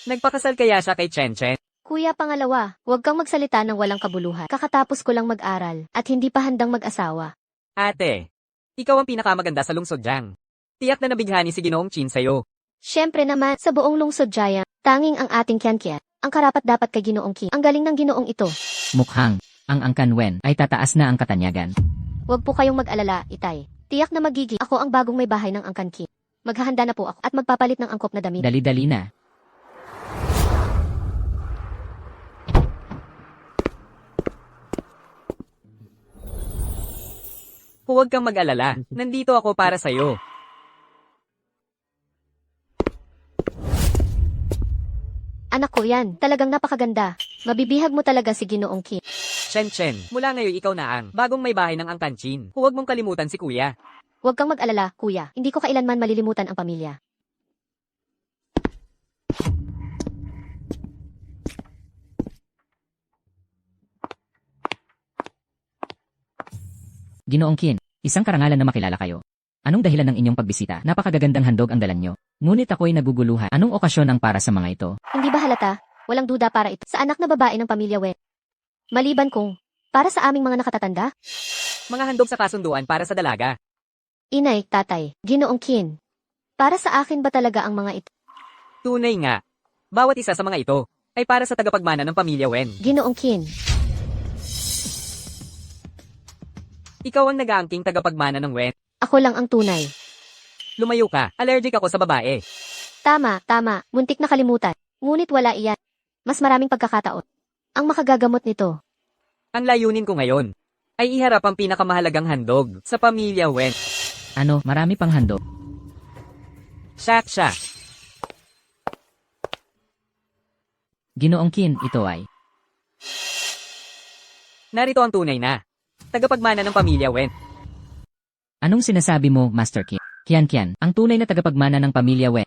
Nagpakasal kaya siya kay Chen Chen? Kuya pangalawa, huwag kang magsalita ng walang kabuluhan. Kakatapos ko lang mag-aral at hindi pa handang mag-asawa. Ate, ikaw ang pinakamaganda sa lungsod diyang. Tiyak na nabighani si Ginoong Chin sa'yo. Siyempre naman, sa buong lungsod Jaya, tanging ang ating Kiankiat, ang karapat dapat kay Ginoong Qin. Ang galing ng Ginoong ito. Mukhang, ang Angkan Wen ay tataas na ang katanyagan. Huwag po kayong mag-alala, Itay. Tiyak na magiging ako ang bagong may bahay ng Angkan Qin. Maghahanda na po ako at magpapalit ng angkop na damit. Dali-dali na. Huwag kang mag-alala. Nandito ako para sa'yo. Anak ko yan, talagang napakaganda. Mabibihag mo talaga si Ginoong Qin. Chen Chen, mula ngayon ikaw na ang bagong may bahay ng Angkan Chin. Huwag mong kalimutan si Kuya. Huwag kang mag-alala, kuya. Hindi ko kailanman malilimutan ang pamilya. Ginoong Qin, isang karangalan na makilala kayo. Anong dahilan ng inyong pagbisita? Napakagagandang handog ang dala nyo. Ngunit ako'y naguguluhan. Anong okasyon ang para sa mga ito? Hindi ba halata? Walang duda para ito sa anak na babae ng pamilya Wen. Maliban kung para sa aming mga nakatatanda, Mga handog sa kasunduan para sa dalaga. inay, tatay, Ginoong Qin. Para sa akin ba talaga ang mga ito? Tunay nga. Bawat isa sa mga ito ay para sa tagapagmana ng pamilya Wen. Ginoong Qin. Ikaw ang nag-aangking tagapagmana ng Wen. Ako lang ang tunay. Lumayo ka, allergic ako sa babae. Tama. Muntik na kalimutan. Ngunit wala iyan. Mas maraming pagkakataon. Ang makagagamot nito. Ang layunin ko ngayon ay iharap ang pinakamahalagang handog sa pamilya Wen. Ano, marami pang handog. Shaksha. Ginoong Qin, ito ay. Narito ang tunay na tagapagmana ng pamilya Wen. Anong sinasabi mo, Master Qin? Qian, ang tunay na tagapagmana ng pamilya Wen.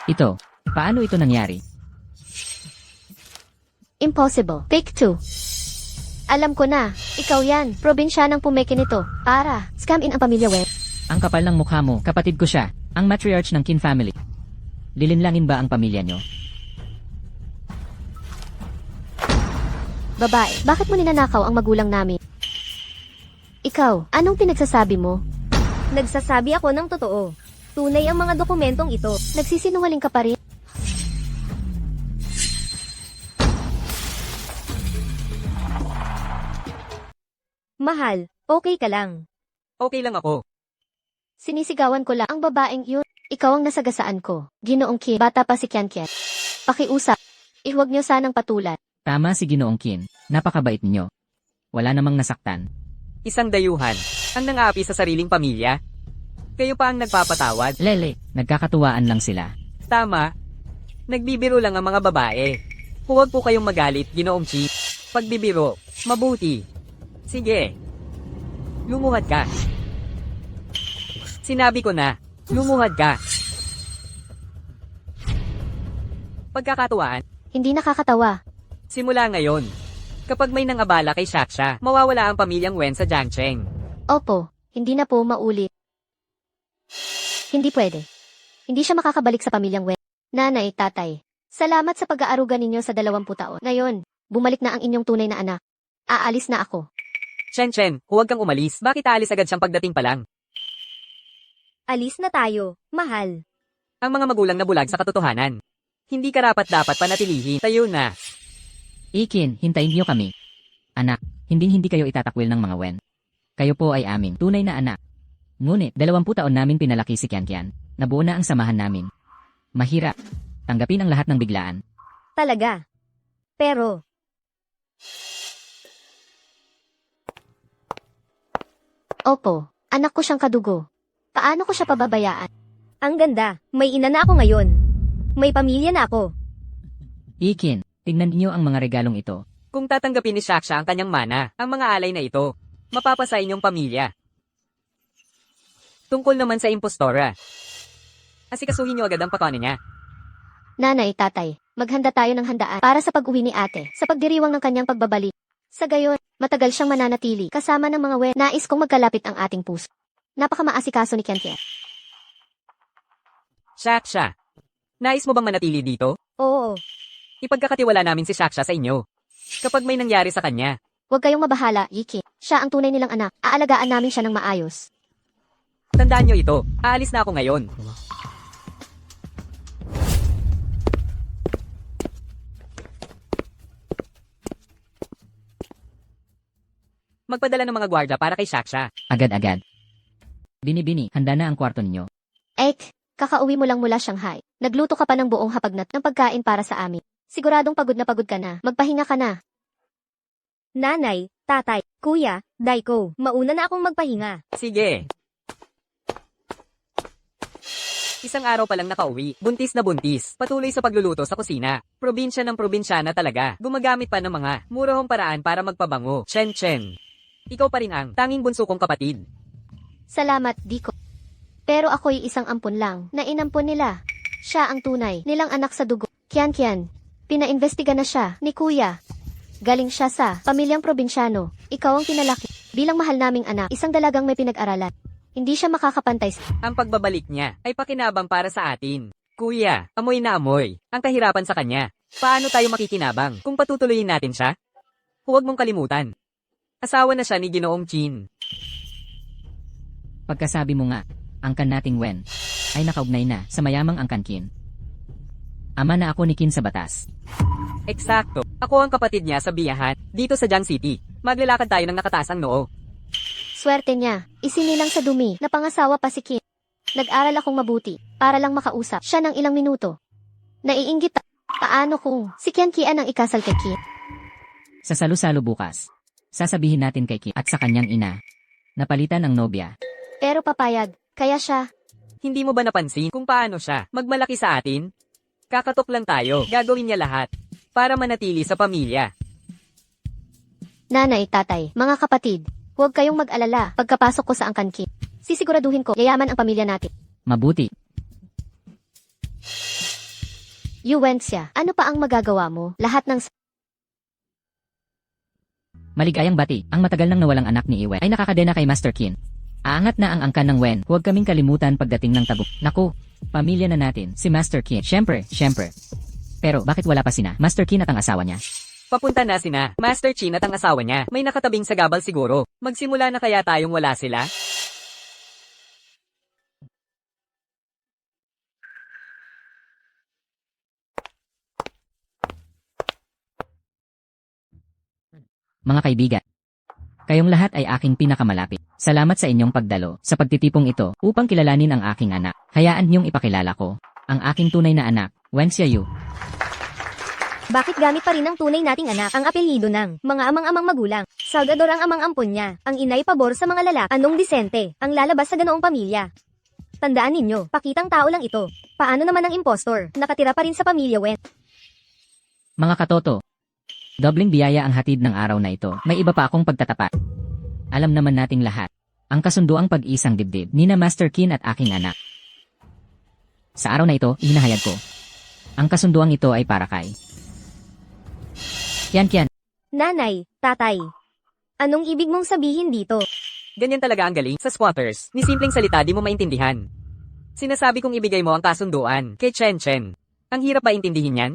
Ito, paano ito nangyari? Impossible. Take 2. Alam ko na. Ikaw yan. Probinsya ng pumeke nito. Para. Scam in ang pamilya Wen. Ang kapal ng mukha mo, kapatid ko siya, ang matriarch ng Qin family. Lilinlangin ba ang pamilya nyo? Babae, bakit mo ninanakaw ang magulang namin? Ikaw, anong pinagsasabi mo? Nagsasabi ako ng totoo. Tunay ang mga dokumentong ito. Nagsisinungaling ka pa rin? Mahal, okay ka lang. Okay lang ako. Sinisigawan ko lang ang babaeng yun. Ikaw ang nasagasaan ko. Ginoong Qin, bata pa si Qian. Pakiusap. Ihuwag niyo sanang patulan. Tama si Ginoong Qin, napakabait niyo. Wala namang nasaktan. Isang dayuhan ang nang-aapi sa sariling pamilya. Kayo pa ang nagpapatawad. Lele, nagkakatuwaan lang sila. Tama. Nagbibiro lang ang mga babae. Huwag po kayong magalit, Ginoong Qin. Pagbibiro, mabuti. Sige. Lumuhad ka. Sinabi ko na, lumuhad ka. Pagkakatuwaan, Hindi nakakatawa. simula ngayon. Kapag may nangabala kay Shaksha, mawawala ang pamilyang Wen sa Jiangcheng. Opo, hindi na po maulit. Hindi pwede. Hindi siya makakabalik sa pamilyang Wen. Nanay, tatay. Salamat sa pag-aaruga ninyo sa 20 taon. Ngayon, bumalik na ang inyong tunay na anak. Aalis na ako. Chen, huwag kang umalis. Bakit aalis agad siyang pagdating pa lang? Alis na tayo, mahal. Ang mga magulang na bulag sa katotohanan. Hindi karapat-dapat panatilihin. Tayo na. Ikin, hintayin niyo kami. Anak, hindi kayo itatakwil ng mga Wen. Kayo po ay aming tunay na anak. Ngunit, 20 taon namin pinalaki si Qian. Nabuo na ang samahan namin. Mahirap. Tanggapin ang lahat ng biglaan. Talaga. Pero, Opo, anak ko siyang kadugo. Paano ko siya pababayaan? ang ganda, may ina na ako ngayon. May pamilya na ako. Ikin, tignan niyo ang mga regalong ito. Kung tatanggapin ni Shaksha ang kanyang mana, ang mga alay na ito, mapapasa inyong pamilya. Tungkol naman sa impostora. Asikasuhin niyo agad ang pakone niya. Nanay, tatay, maghanda tayo ng handaan para sa pag-uwi ni ate, sa pagdiriwang ng kanyang pagbabalik. Sa gayon, matagal siyang mananatili, kasama ng mga Wen. Nais kong magkalapit ang ating puso. Napakamaasikaso ni Qian. Shaksha, nais mo bang manatili dito? Oo, Ipagkakatiwala namin si Shaksha sa inyo. Kapag may nangyari sa kanya, Huwag kayong mabahala, Iki. Siya ang tunay nilang anak. Aalagaan namin siya ng maayos. tandaan niyo ito. Aalis na ako ngayon. Magpadala ng mga gwardya para kay Shaksha. Agad-agad. Bini, handa na ang kwarto ninyo. Ek, kakauwi mo lang mula Shanghai. Nagluto ka pa ng buong hapagnat ng pagkain para sa amin. Siguradong pagod na pagod ka na. Magpahinga ka na. nanay, tatay, kuya, Daiko, mauna na akong magpahinga. Sige. Isang araw pa lang nakauwi, buntis na buntis, patuloy sa pagluluto sa kusina. Probinsya ng probinsyana talaga, gumagamit pa ng mga murahong paraan para magpabango. Chen, ikaw pa rin ang tanging bunso kong kapatid. Salamat, Diko. Pero ako'y isang ampon lang na inampon nila. Siya ang tunay nilang anak sa dugo. Qian, pinainvestiga na siya ni kuya. Galing siya sa pamilyang probinsyano. Ikaw ang pinalaki. Bilang mahal naming anak, isang dalagang may pinag-aralan. Hindi siya makakapantay sa... Ang pagbabalik niya ay pakinabang para sa atin. Kuya, amoy na amoy. Ang kahirapan sa kanya. Paano tayo makikinabang kung patutuloyin natin siya? Huwag mong kalimutan. Asawa na siya ni Ginoong Qin. Pagkasabi mo nga, angkan nating Wen ay nakaugnay na sa mayamang angkan Qin. Ama na ako ni Qin sa batas. Eksakto. Ako ang kapatid niya sa biyahan, dito sa Jiang City. Maglalakad tayo ng nakataas ang noo. Swerte niya, isinilang sa dumi, napangasawa pa si Kim. Nag-aral akong mabuti, para lang makausap siya ng ilang minuto. Naiinggit paano kung si Kian Kian ang ikasal kay Kim? Sa salo-salo bukas. Sasabihin natin kay Kim at sa kanyang ina. Napalitan ang nobya. Pero papayag, kaya siya, Hindi mo ba napansin kung paano siya magmalaki sa atin? Kakatok lang tayo, gagawin niya lahat. Para manatili sa pamilya. nanay, tatay, mga kapatid, huwag kayong mag-alala pagkapasok ko sa angkan Kim. Sisiguraduhin ko, yayaman ang pamilya natin. Mabuti. Yuwensya, ano pa ang magagawa mo? Lahat ng Maligayang bati, ang matagal nang nawalang anak ni Iwe ay nakakadena kay Master Qin. Aangat na ang angkan ng Wen, huwag kaming kalimutan pagdating ng tagub. Naku, pamilya na natin, si Master Qin. Siyempre. Pero bakit wala pa sina Master Qin at ang asawa niya? Papunta na sina Master Chin at ang asawa niya. May nakatabing sagabal siguro. Magsimula na kaya tayong wala sila? Mga kaibigan, kayong lahat ay aking pinakamalapit. Salamat sa inyong pagdalo sa pagtitipong ito upang kilalanin ang aking anak. Hayaan niyong ipakilala ko ang aking tunay na anak, Wen Xiaoyu. Bakit gamit pa rin ang tunay nating anak ang apelyido ng mga amang-amang magulang? Salvador ang amang ampon niya, ang inay pabor sa mga lalaki. Anong disente ang lalabas sa ganoong pamilya? Tandaan ninyo, pakitang tao lang ito. Paano naman ang impostor? Nakatira pa rin sa pamilya Wen. Mga katoto, dobling biyaya ang hatid ng araw na ito. May iba pa akong pagtatapat. Alam naman nating lahat, ang kasunduang pag-isang dibdib ni na Master Qin at aking anak. Sa araw na ito, ihinahayag ko. Ang kasunduang ito ay para kay Kian. Nanay, tatay. Anong ibig mong sabihin dito? Ganyan talaga ang galing sa squatters. Ni simpleng salita di mo maintindihan. Sinasabi kong ibigay mo ang kasunduan kay Chen. Ang hirap ba intindihin yan?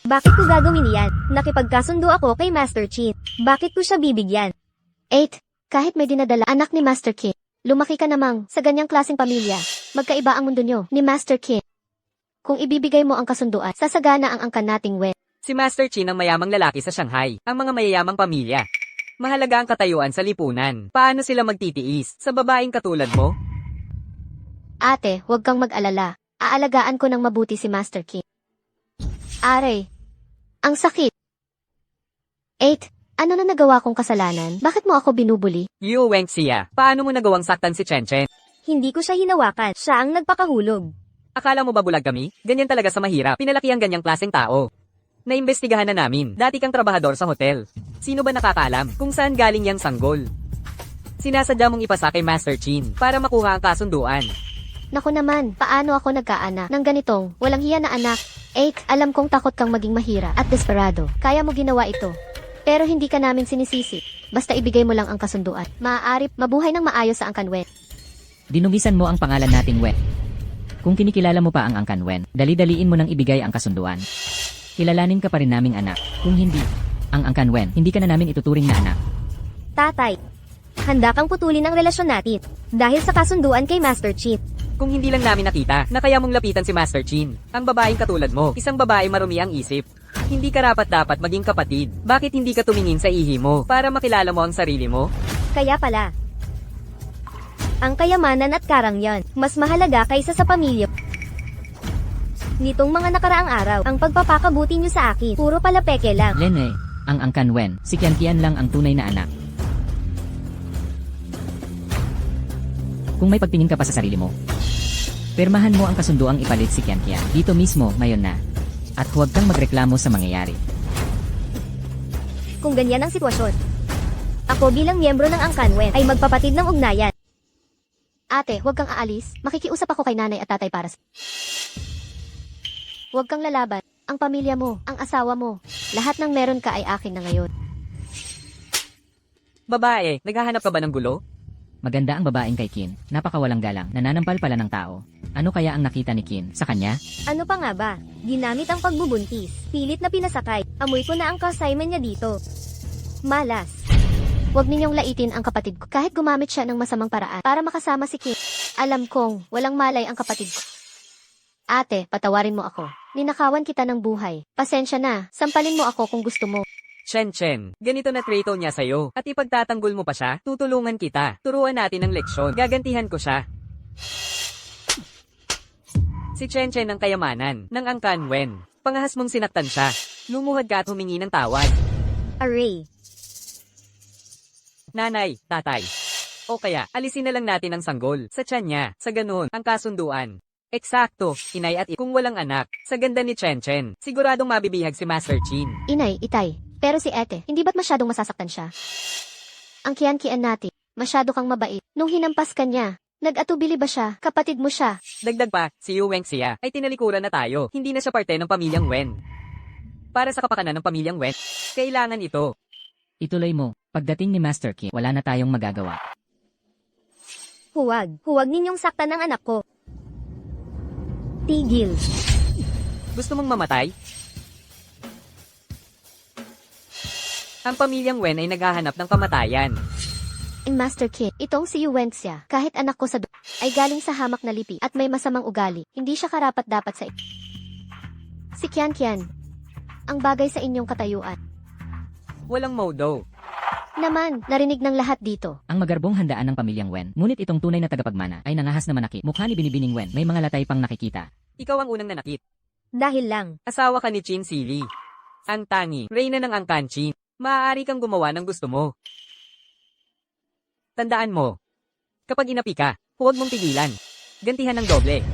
Bakit ko gagawin yan? Nakipagkasundo ako kay Master Qin. Bakit ko siya bibigyan? 8. Kahit may dinadala anak ni Master Kim, lumaki ka namang sa ganyang klaseng pamilya. Magkaiba ang mundo nyo ni Master Kim. Kung ibibigay mo ang kasunduan, sasagana ang angkan nating Wen. Si Master Chin ang mayamang lalaki sa Shanghai, ang mga mayayamang pamilya. Mahalaga ang katayuan sa lipunan. Paano sila magtitiis sa babaeng katulad mo? Ate, huwag kang mag-alala. Aalagaan ko ng mabuti si Master Kim. Aray, ang sakit. 8. Ano na nagawa kong kasalanan? Bakit mo ako binubuli? Yu Wenxia, paano mo nagawang saktan si Chen? Hindi ko siya hinawakan. Siya ang nagpakahulog. Akala mo ba bulag kami? Ganyan talaga sa mahirap. Pinalaki ang ganyang klaseng tao. Naimbestigahan na namin. Dati kang trabahador sa hotel. Sino ba nakakaalam kung saan galing yang sanggol? Sinasadya mong ipasa kay Master Chin para makuha ang kasunduan. Naku naman, paano ako nagkaanak ng ganitong walang hiya na anak? 8. Alam kong takot kang maging mahira at desperado. Kaya mo ginawa ito. Pero hindi ka namin sinisisi. Basta ibigay mo lang ang kasunduan. Maaari mabuhay ng maayos sa angkan Wen. Dinugisan mo ang pangalan nating Wen. Kung kinikilala mo pa ang angkan Wen, dali-daliin mo nang ibigay ang kasunduan. Kilalanin ka pa rin naming anak. Kung hindi, ang angkan Wen, hindi ka na namin ituturing na anak. Tatay, handa kang putulin ang relasyon natin dahil sa kasunduan kay Master Qin. Kung hindi lang namin nakita na kaya mong lapitan si Master Chin, ang babaeng katulad mo, isang babae marumi ang isip. Hindi ka dapat maging kapatid. Bakit hindi ka tumingin sa ihi mo para makilala mo ang sarili mo? Kaya pala, ang kayamanan at karangyan, mas mahalaga kaysa sa pamilya. Nitong mga nakaraang araw, ang pagpapakabuti niyo sa akin, puro pala peke lang. Lene, ang angkan Wen, si Kian lang ang tunay na anak. Kung may pagtingin ka pa sa sarili mo, pirmahan mo ang kasunduang ipalit si Kian dito mismo ngayon na. At huwag kang magreklamo sa mangyayari. Kung ganyan ang sitwasyon, ako bilang miyembro ng Angkan Wen ay magpapatid ng ugnayan. Ate, huwag kang aalis. Makikiusap ako kay nanay at tatay para sa... Huwag kang lalaban. Ang pamilya mo, ang asawa mo, lahat ng meron ka ay akin na ngayon. Babae, naghahanap ka ba ng gulo? Maganda ang babaeng kay Qin, napakawalang galang, nananampal pala ng tao. Ano kaya ang nakita ni Qin sa kanya? Ano pa nga ba? Ginamit ang pagbubuntis. Pilit na pinasakay. Amoy ko na ang kasayman niya dito. Malas. Huwag ninyong laitin ang kapatid ko kahit gumamit siya ng masamang paraan para makasama si Kim. Alam kong walang malay ang kapatid ko. Ate, patawarin mo ako. Ninakawan kita ng buhay. Pasensya na, sampalin mo ako kung gusto mo. Chen, ganito na trato niya sa'yo. At ipagtatanggol mo pa siya, tutulungan kita. Turuan natin ng leksyon. Gagantihan ko siya. Si Chen ang kayamanan ng Angkan Wen. Pangahas mong sinaktan siya. Lumuhad ka at humingi ng tawad. Array. Nanay, tatay. O kaya, alisin na lang natin ang sanggol sa tiyan niya. Sa ganun, ang kasunduan. Eksakto, inay at kung walang anak. Sa ganda ni Chen, siguradong mabibihag si Master Chin. Inay, itay. Pero si Ete, hindi ba't masyadong masasaktan siya? Ang kiyan-kian natin, masyado kang mabait. Nung hinampas ka niya, nag-atubili ba siya? Kapatid mo siya. Dagdag pa, si Yu Wenxia ay tinalikuran na tayo. Hindi na siya parte ng pamilyang Wen. Para sa kapakanan ng pamilyang Wen, kailangan ito. Ituloy mo. Pagdating ni Master Qin, wala na tayong magagawa. Huwag ninyong saktan ng anak ko. Tigil. Gusto mong mamatay? Ang pamilyang Wen ay naghahanap ng kamatayan. Master Qin, itong si Yuwenxia, kahit anak ko sa ay galing sa hamak na lipi at may masamang ugali. Hindi siya karapat-dapat sa Si Kian, ang bagay sa inyong katayuan. Walang modo. Naman, narinig ng lahat dito. Ang magarbong handaan ng pamilyang Wen, ngunit itong tunay na tagapagmana ay nangahas na manakit. Mukha ni Binibining Wen, may mga latay pang nakikita. Ikaw ang unang nanakit. Dahil lang. Asawa ka ni Chin Sili. Ang tangi, reyna ng Angkan Chin. Maaari kang gumawa ng gusto mo. Tandaan mo, kapag inapi ka, huwag mong pigilan. Gantihan ng doble.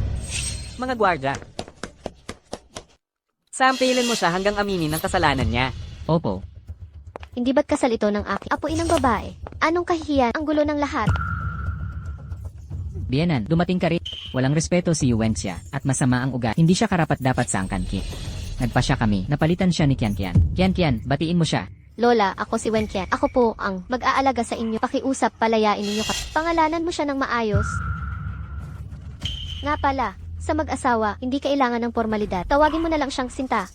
Mga gwardya. Sampilan mo siya hanggang aminin ang kasalanan niya. Opo. Hindi ba't kasal ito ng aking apuin ng babae? Anong kahihiyan? Ang gulo ng lahat. Bienan, dumating ka rin. Walang respeto si Yuwenxia at masama ang ugat. Hindi siya karapat-dapat sa Angkan Qin. Nagpasya kami, napalitan siya ni Kian. Kian, batiin mo siya. Lola, ako si Wenqian. Ako po ang mag-aalaga sa inyo. Pakiusap, palayain ninyo ka. Pangalanan mo siya ng maayos. Nga pala, sa mag-asawa, hindi kailangan ng formalidad. Tawagin mo na lang siyang sinta.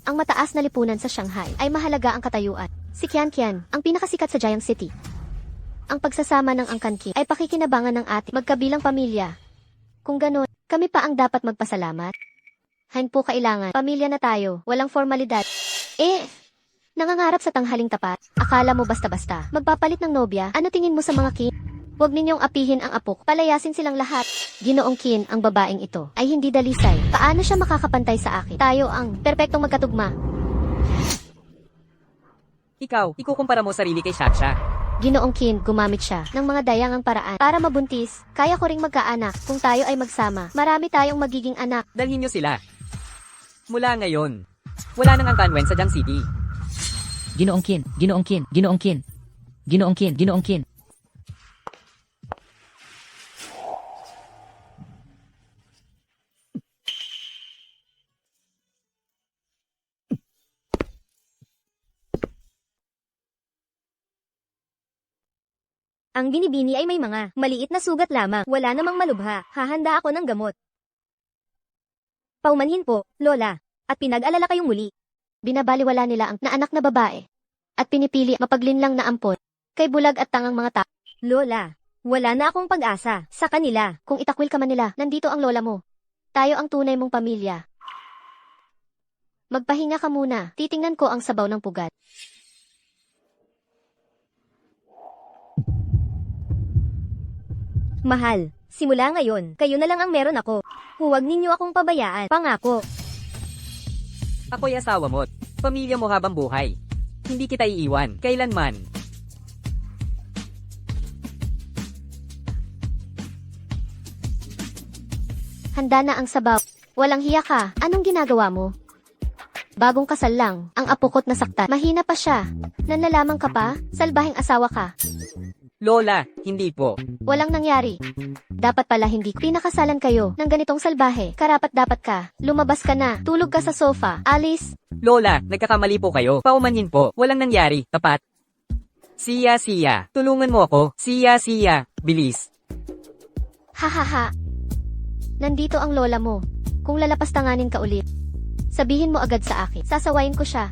Ang mataas na lipunan sa Shanghai ay mahalaga ang katayuan. Si Kian, ang pinakasikat sa Jiang City. Ang pagsasama ng Angkan Qin ay pakikinabangan ng ating magkabilang pamilya. Kung ganun, kami pa ang dapat magpasalamat. Hain po kailangan, pamilya na tayo, walang formalidad. Nangangarap sa tanghaling tapat, akala mo basta-basta. Magpapalit ng nobya, ano tingin mo sa mga Qin? Huwag ninyong apihin ang apo, palayasin silang lahat. Ginoong Qin, ang babaeng ito, ay hindi dalisay. Paano siya makakapantay sa akin? Tayo ang perpektong magkatugma. Ikaw, ikukumpara mo sarili kay Shaksha. Ginoong Qin, gumamit siya ng mga dayangang paraan para mabuntis. Kaya ko ring magkaanak kung tayo ay magsama. Marami tayong magiging anak. Dalhin niyo sila. Mula ngayon, wala nang Angkan Wen sa Jiang City. Ginoong Qin. Ang binibini ay may mga maliit na sugat lamang. Wala namang malubha. Hahanda ako ng gamot. Paumanhin po, Lola. At pinag-alala kayong muli. Binabaliwala nila ang naanak na babae. At pinipili mapaglinlang na ampon. Kay bulag at tangang mga tao. Lola, wala na akong pag-asa sa kanila. Kung itakwil ka man nila, nandito ang lola mo. Tayo ang tunay mong pamilya. Magpahinga ka muna. Titingnan ko ang sabaw ng pugat. Mahal, simula ngayon, kayo na lang ang meron ako. Huwag ninyo akong pabayaan. Pangako. Ako'y asawa mo't pamilya mo habang buhay. Hindi kita iiwan, kailanman. Handa na ang sabaw. Walang hiya ka. Anong ginagawa mo? Bagong kasal lang, ang apukot na saktan. Mahina pa siya. Nanlalamang ka pa? Salbahing asawa ka. Lola, hindi po. Walang nangyari. Dapat pala hindi pinakasalan kayo ng ganitong salbahe. Karapat-dapat ka. Lumabas ka na. Tulog ka sa sofa. Alice. Lola, nagkakamali po kayo. Paumanhin po. Walang nangyari. Tapat. Siya. Tulungan mo ako. Siya. Bilis. Hahaha. Nandito ang lola mo. Kung lalapastanganin ka ulit, sabihin mo agad sa akin. Sasawayin ko siya.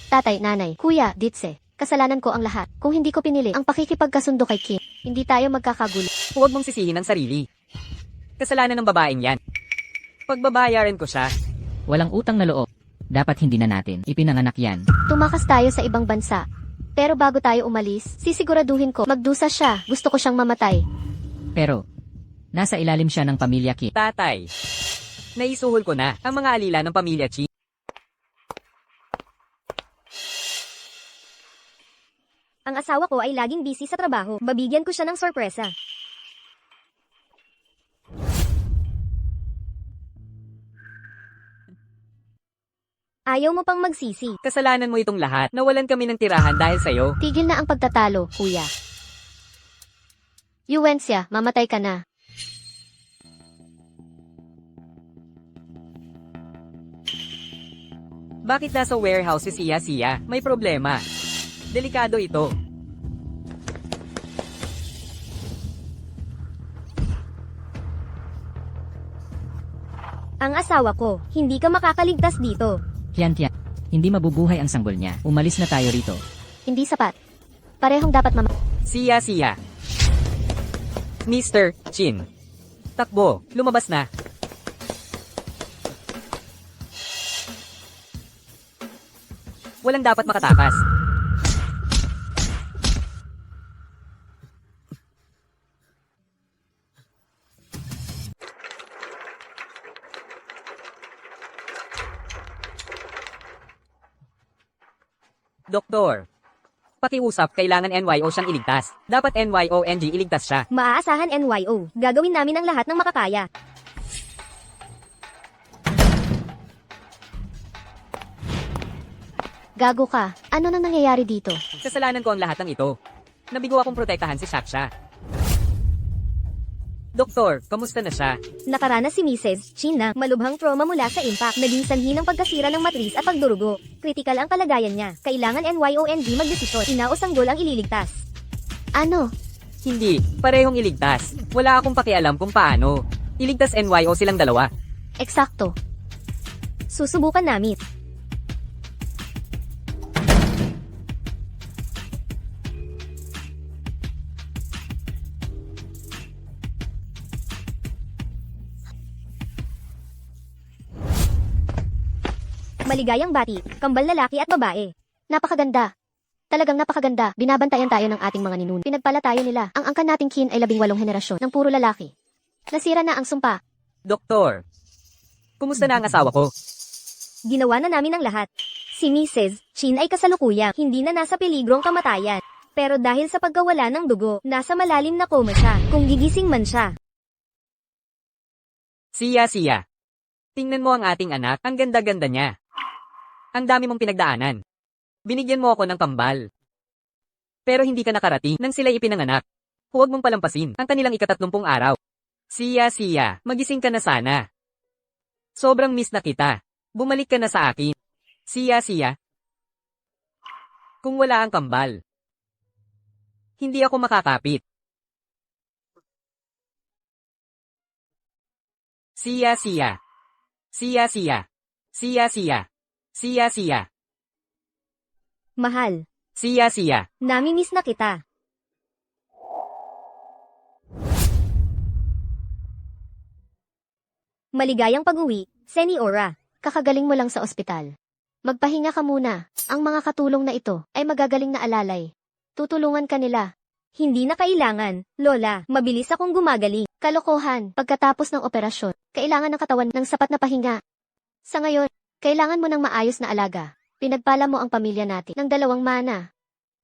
Tatay, nanay, kuya, ditse. Kasalanan ko ang lahat. Kung hindi ko pinili ang pakikipagkasundo kay Kim, hindi tayo magkakagulo. Huwag mong sisihin ang sarili. Kasalanan ng babaeng yan. Pagbabayaran ko siya. Walang utang na loob. Dapat hindi na natin ipinanganak yan. Tumakas tayo sa ibang bansa. Pero bago tayo umalis, sisiguraduhin ko magdusa siya. Gusto ko siyang mamatay. Pero, nasa ilalim siya ng pamilya Kim. Tatay. Naisuhol ko na ang mga alila ng pamilya Chi. Ang asawa ko ay laging busy sa trabaho. Babigyan ko siya ng sorpresa. Ayaw mo pang magsisi. Kasalanan mo itong lahat. Nawalan kami ng tirahan dahil sa'yo. Tigil na ang pagtatalo, kuya. Yuwensya, mamatay ka na. Bakit nasa warehouse si Sia? May problema. Delikado ito. Ang asawa ko, hindi ka makakaligtas dito. Tiyan. Hindi mabubuhay ang sanggol niya. Umalis na tayo rito. Hindi sapat. Parehong dapat Sia. Mr. Chin. Takbo, lumabas na. Walang dapat makatakas. Doktor. Pakiusap, kailangan NYO siyang iligtas. Dapat NYONG iligtas siya. Maaasahan NYO. Gagawin namin ang lahat ng makakaya. Gago ka. Ano nang nangyayari dito? Kasalanan ko ang lahat ng ito. Nabigo akong protektahan si Shaksha. Doktor, kamusta na siya? Nakaranas si Mrs. Chin na malubhang trauma mula sa impact. Naging sanhi ng pagkasira ng matris at pagdurugo. Kritikal ang kalagayan niya. Kailangan NYONG magdesisyon. Inaos ang gol ang ililigtas. Ano? Hindi, parehong iligtas. Wala akong pakialam kung paano. Iligtas NYO silang dalawa. Eksakto. Susubukan namin. Maligayang bati, kambal lalaki at babae. Napakaganda. Talagang napakaganda. Binabantayan tayo ng ating mga ninuno. Pinagpala tayo nila. Ang angkan nating kin ay 18 henerasyon ng puro lalaki. Nasira na ang sumpa. Doktor, kumusta na ang asawa ko? Ginawa na namin ang lahat. Si Mrs. Chin ay kasalukuyang hindi na nasa peligrong kamatayan. Pero dahil sa pagkawala ng dugo, nasa malalim na koma siya. Kung gigising man siya. Sia. Tingnan mo ang ating anak, ang ganda-ganda niya. Ang dami mong pinagdaanan. Binigyan mo ako ng kambal. Pero hindi ka nakarating nang sila ipinanganak. Huwag mong palampasin ang kanilang 30 araw. Sia, magising ka na sana. Sobrang miss na kita. Bumalik ka na sa akin. Sia. Kung wala ang kambal, hindi ako makakapit. Sia. Mahal, Sia. namimiss na kita. Maligayang pag-uwi, Seniora. Kakagaling mo lang sa ospital. Magpahinga ka muna. Ang mga katulong na ito ay magagaling na alalay. Tutulungan ka nila. Hindi na kailangan, Lola. Mabilis akong gumagaling. Kalokohan, pagkatapos ng operasyon, kailangan ng katawan ng sapat na pahinga. Sa ngayon, kailangan mo ng maayos na alaga. Pinagpala mo ang pamilya natin ng 2 mana.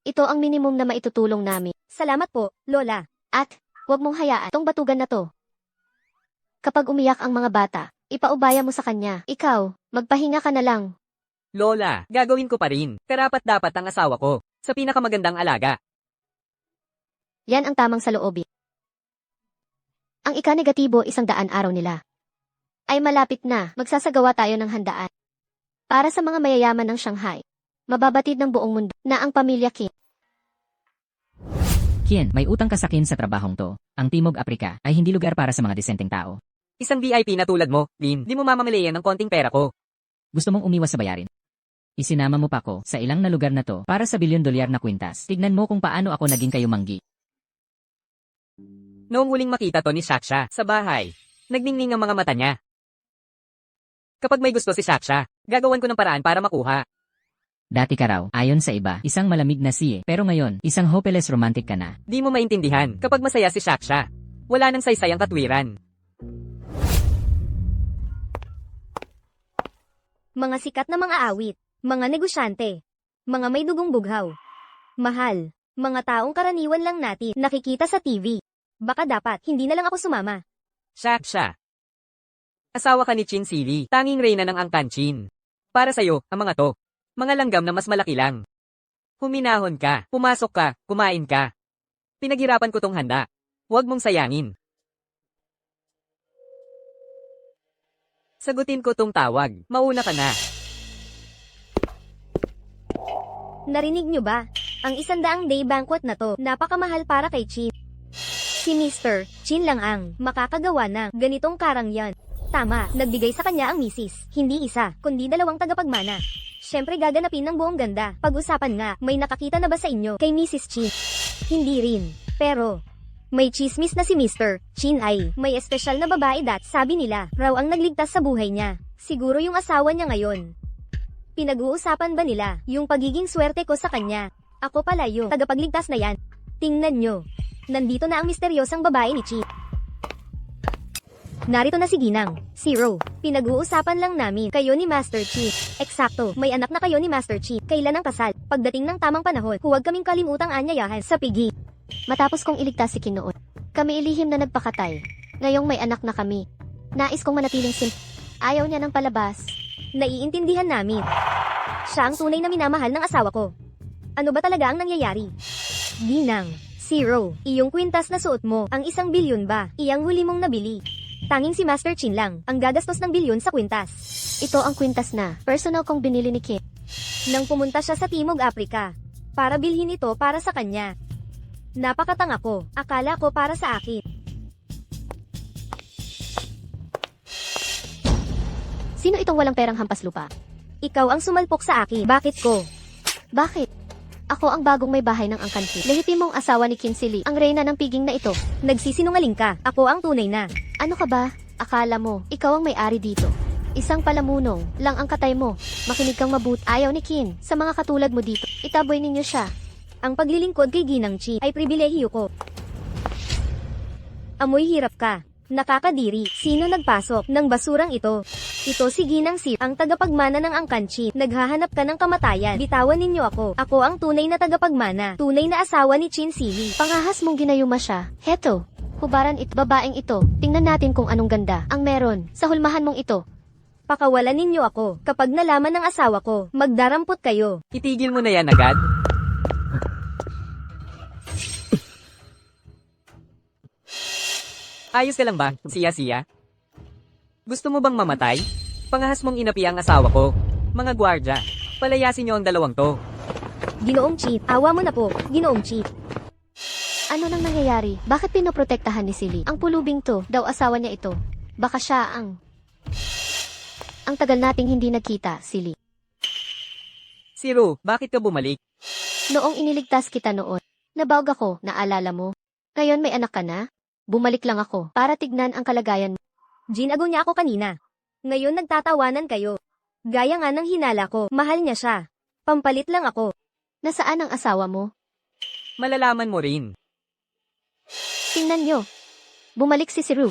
Ito ang minimum na maitutulong namin. Salamat po, Lola. At, huwag mong hayaan tong batugan na to. Kapag umiyak ang mga bata, ipaubaya mo sa kanya. Ikaw, magpahinga ka na lang. Lola, gagawin ko pa rin. Karapat-dapat ang asawa ko sa pinakamagandang alaga. Yan ang tamang saloobin. Ang ika-negatibo 100 araw nila. Ay malapit na, magsasagawa tayo ng handaan. Para sa mga mayayaman ng Shanghai. Mababatid ng buong mundo na ang pamilya Kim. Kien, may utang ka sa Kin sa trabahong to. Ang Timog Aprika ay hindi lugar para sa mga disenteng tao. Isang VIP na tulad mo, Lin, di mo mamamalayan ng konting pera ko. Gusto mong umiwas sa bayarin. Isinama mo pa ko sa ilang na lugar na to para sa $1 billion na kwintas. Tignan mo kung paano ako naging kayumanggi. Noong huling makita to ni Shaksha sa bahay, nagningning ang mga mata niya. Kapag may gusto si Shaksha, gagawan ko ng paraan para makuha. Dati ka raw, ayon sa iba, isang malamig na siye. Pero ngayon, isang hopeless romantic ka na. Di mo maintindihan, kapag masaya si Shaksha, wala nang saysay ang katwiran. Mga sikat na mga awit, mga negosyante, mga may dugong bughaw. Mahal, mga taong karaniwan lang natin nakikita sa TV. Baka dapat, hindi na lang ako sumama. Shaksha. Asawa ka ni Chin Sili, tanging reyna ng Angkan Chin. Para sa'yo, ang mga to, mga langgam na mas malaki lang. Huminahon ka, pumasok ka, kumain ka. Pinaghirapan ko tong handa. Huwag mong sayangin. Sagutin ko tong tawag, mauna ka na. Narinig nyo ba? Ang 100 day banquet na to, napakamahal para kay Chin. Si Mr. Chin lang ang makakagawa ng ganitong karangyan. Tama, nagbigay sa kanya ang misis. Hindi isa, kundi 2 tagapagmana. Siyempre gaganapin ng buong ganda. Pag-usapan nga, may nakakita na ba sa inyo kay Mrs. Chin? Hindi rin. Pero, may chismis na si Mr. Chin ay may espesyal na babae sabi nila, raw ang nagligtas sa buhay niya. Siguro yung asawa niya ngayon. Pinag-uusapan ba nila yung pagiging swerte ko sa kanya? Ako pala yung tagapagligtas na yan. Tingnan nyo. Nandito na ang misteryosang babae ni Chin. Narito na si Ginang, si Ro. Pinag-uusapan lang namin kayo ni Master Chief. Eksakto, may anak na kayo ni Master Chief. Kailan ang kasal? Pagdating ng tamang panahon, huwag kaming kalimutang anyayahan sa pigi. Matapos kong iligtas si Kin noon, kami ilihim na nagpakatay. Ngayong may anak na kami. Nais kong manatiling Ayaw niya ng palabas. Naiintindihan namin. Siya ang tunay na minamahal ng asawa ko. Ano ba talaga ang nangyayari? Ginang, si Ro, iyong kwintas na suot mo, ang 1 bilyon ba? Iyang huli mong nabili. Tanging si Master Chin lang ang gagastos ng bilyon sa kwintas. Ito ang kwintas na personal kong binili ni Kim. Nang pumunta siya sa Timog Afrika para bilhin ito para sa kanya. Napakatanga ko, akala ko para sa akin. Sino itong walang perang hampas lupa? Ikaw ang sumalpok sa akin. Bakit ko? Bakit? Ako ang bagong may bahay ng Angkan Chin. Lehitimong asawa ni Kin Sili, ang reyna ng piging na ito. Nagsisinungaling ka. Ako ang tunay na. Ano ka ba? Akala mo, ikaw ang may-ari dito. Isang palamunong lang ang katay mo. Makinig kang mabuti. Ayaw ni Kin sa mga katulad mo dito. Itaboy ninyo siya. Ang paglilingkod kay Ginang Chi ay pribilehiyo ko. Amoy hirap ka. Nakakadiri. Sino nagpasok ng basurang ito? Ito si Ginang Si, ang tagapagmana ng Angkan Chi. Naghahanap ka ng kamatayan. Bitawan ninyo ako. Ako ang tunay na tagapagmana. Tunay na asawa ni Chin Sili. Pangahas mong ginayuma siya. Heto. Hubaran ito. Babaeng ito. Tingnan natin kung anong ganda ang meron sa hulmahan mong ito. Pakawalan ninyo ako. Kapag nalaman ng asawa ko, magdarampot kayo. Itigil mo na yan agad. Ayos ka lang ba, siya? Gusto mo bang mamatay? Pangahas mong inapi ang asawa ko. Mga gwardya, palayasin niyo ang 2 to. Ginoong Chi, awa mo na po. Ginoong Chi. Ano nang nangyayari? Bakit pinoprotektahan ni Sili? Ang pulubing to, daw asawa niya ito. Baka siya ang tagal nating hindi nagkita, Sili. Si Ru, bakit ka bumalik? Noong iniligtas kita noon, nabawag ako, naalala mo? Ngayon may anak ka na? Bumalik lang ako para tignan ang kalagayan mo. Ginago niya ako kanina. Ngayon nagtatawanan kayo. Gaya nga ng hinala ko, mahal niya siya. Pampalit lang ako. Nasaan ang asawa mo? Malalaman mo rin. Tingnan nyo. Bumalik si Ru.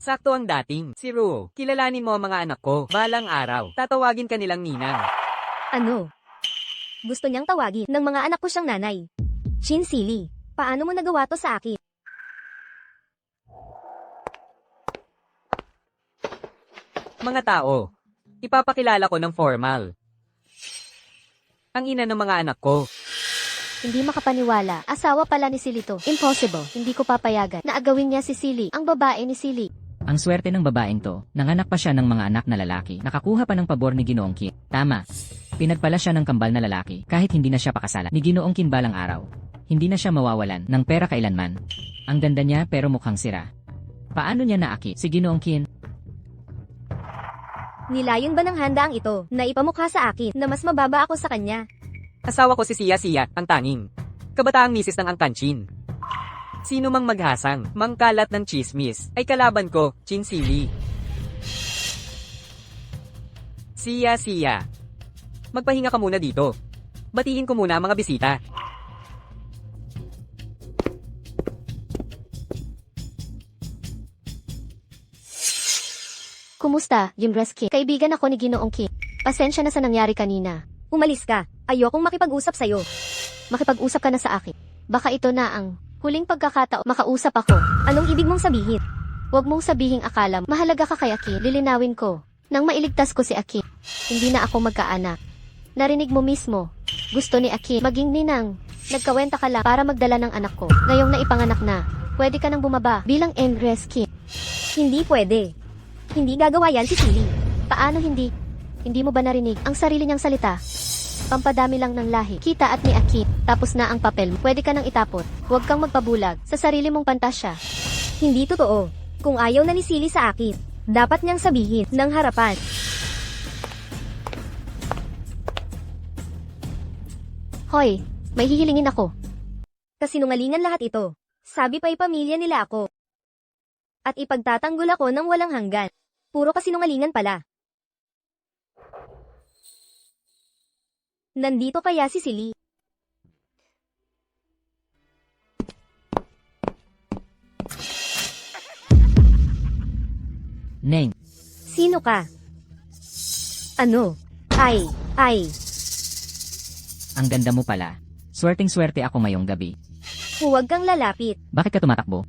Sakto ang dating. Si Ru, kilalanin mo ang mga anak ko. Balang araw, tatawagin ka nilang ninang. Ano? Gusto niyang tawagin ng mga anak ko siyang nanay. Chin Sili, paano mo nagawa to sa akin? Mga tao, ipapakilala ko ng formal. Ang ina ng mga anak ko. Hindi makapaniwala. Asawa pala ni Silito. Impossible. Hindi ko papayagan na agawin niya si Sili, ang babae ni Sili. Ang swerte ng babaeng to, nanganak pa siya ng mga anak na lalaki, nakakuha pa ng pabor ni Ginoong Kin. Tama. Pinagpala siya ng kambal na lalaki, kahit hindi na siya pakasalan ni Ginoong Kin balang araw. Hindi na siya mawawalan ng pera kailanman. Ang ganda niya pero mukhang sira. Paano niya naakit si Ginoong Kin? Nilayon ba ng handaang ito na ipamukha sa akin na mas mababa ako sa kanya? Asawa ko si Sia, ang tanging. Kabataang misis ng Angkan Chin. Sino mang maghasang, mangkalat ng chismis, ay kalaban ko, Chin Sili. Siya. Magpahinga ka muna dito. Batiin ko muna ang mga bisita. Kumusta, Gimres Kim? Kaibigan ako ni Ginoong Kim. Pasensya na sa nangyari kanina. Umalis ka. Ayokong makipag-usap sa'yo. Makipag-usap ka na sa akin. Baka ito na ang huling pagkakataon makausap ako. Anong ibig mong sabihin? Huwag mong sabihing akala mahalaga ka kay Aki. Lilinawin ko. Nang mailigtas ko si Aki, hindi na ako magkaanak. Narinig mo mismo. Gusto ni Aki maging ninang. Nagkawenta ka lang para magdala ng anak ko. Ngayong naipanganak na, pwede ka nang bumaba bilang Empress Kim. Hindi pwede. Hindi gagawa yan si Silly. Paano hindi? Hindi mo ba narinig ang sarili niyang salita? Pampadami lang ng lahi, kita at ni Aki. Tapos na ang papel, pwede ka nang itapon. Huwag kang magpabulag sa sarili mong pantasya. Hindi totoo. Kung ayaw na ni Silly sa akin, dapat niyang sabihin ng harapan. Hoy, may hihilingin ako. Kasinungalingan lahat ito. Sabi pa'y pamilya nila ako. At ipagtatanggol ako ng walang hanggan. Puro kasinungalingan pala. Nandito kaya si Silly? Neng, Sino ka? Ano? Ay. ang ganda mo pala. Swerteng-swerte ako ngayong gabi. Huwag kang lalapit. Bakit ka tumatakbo?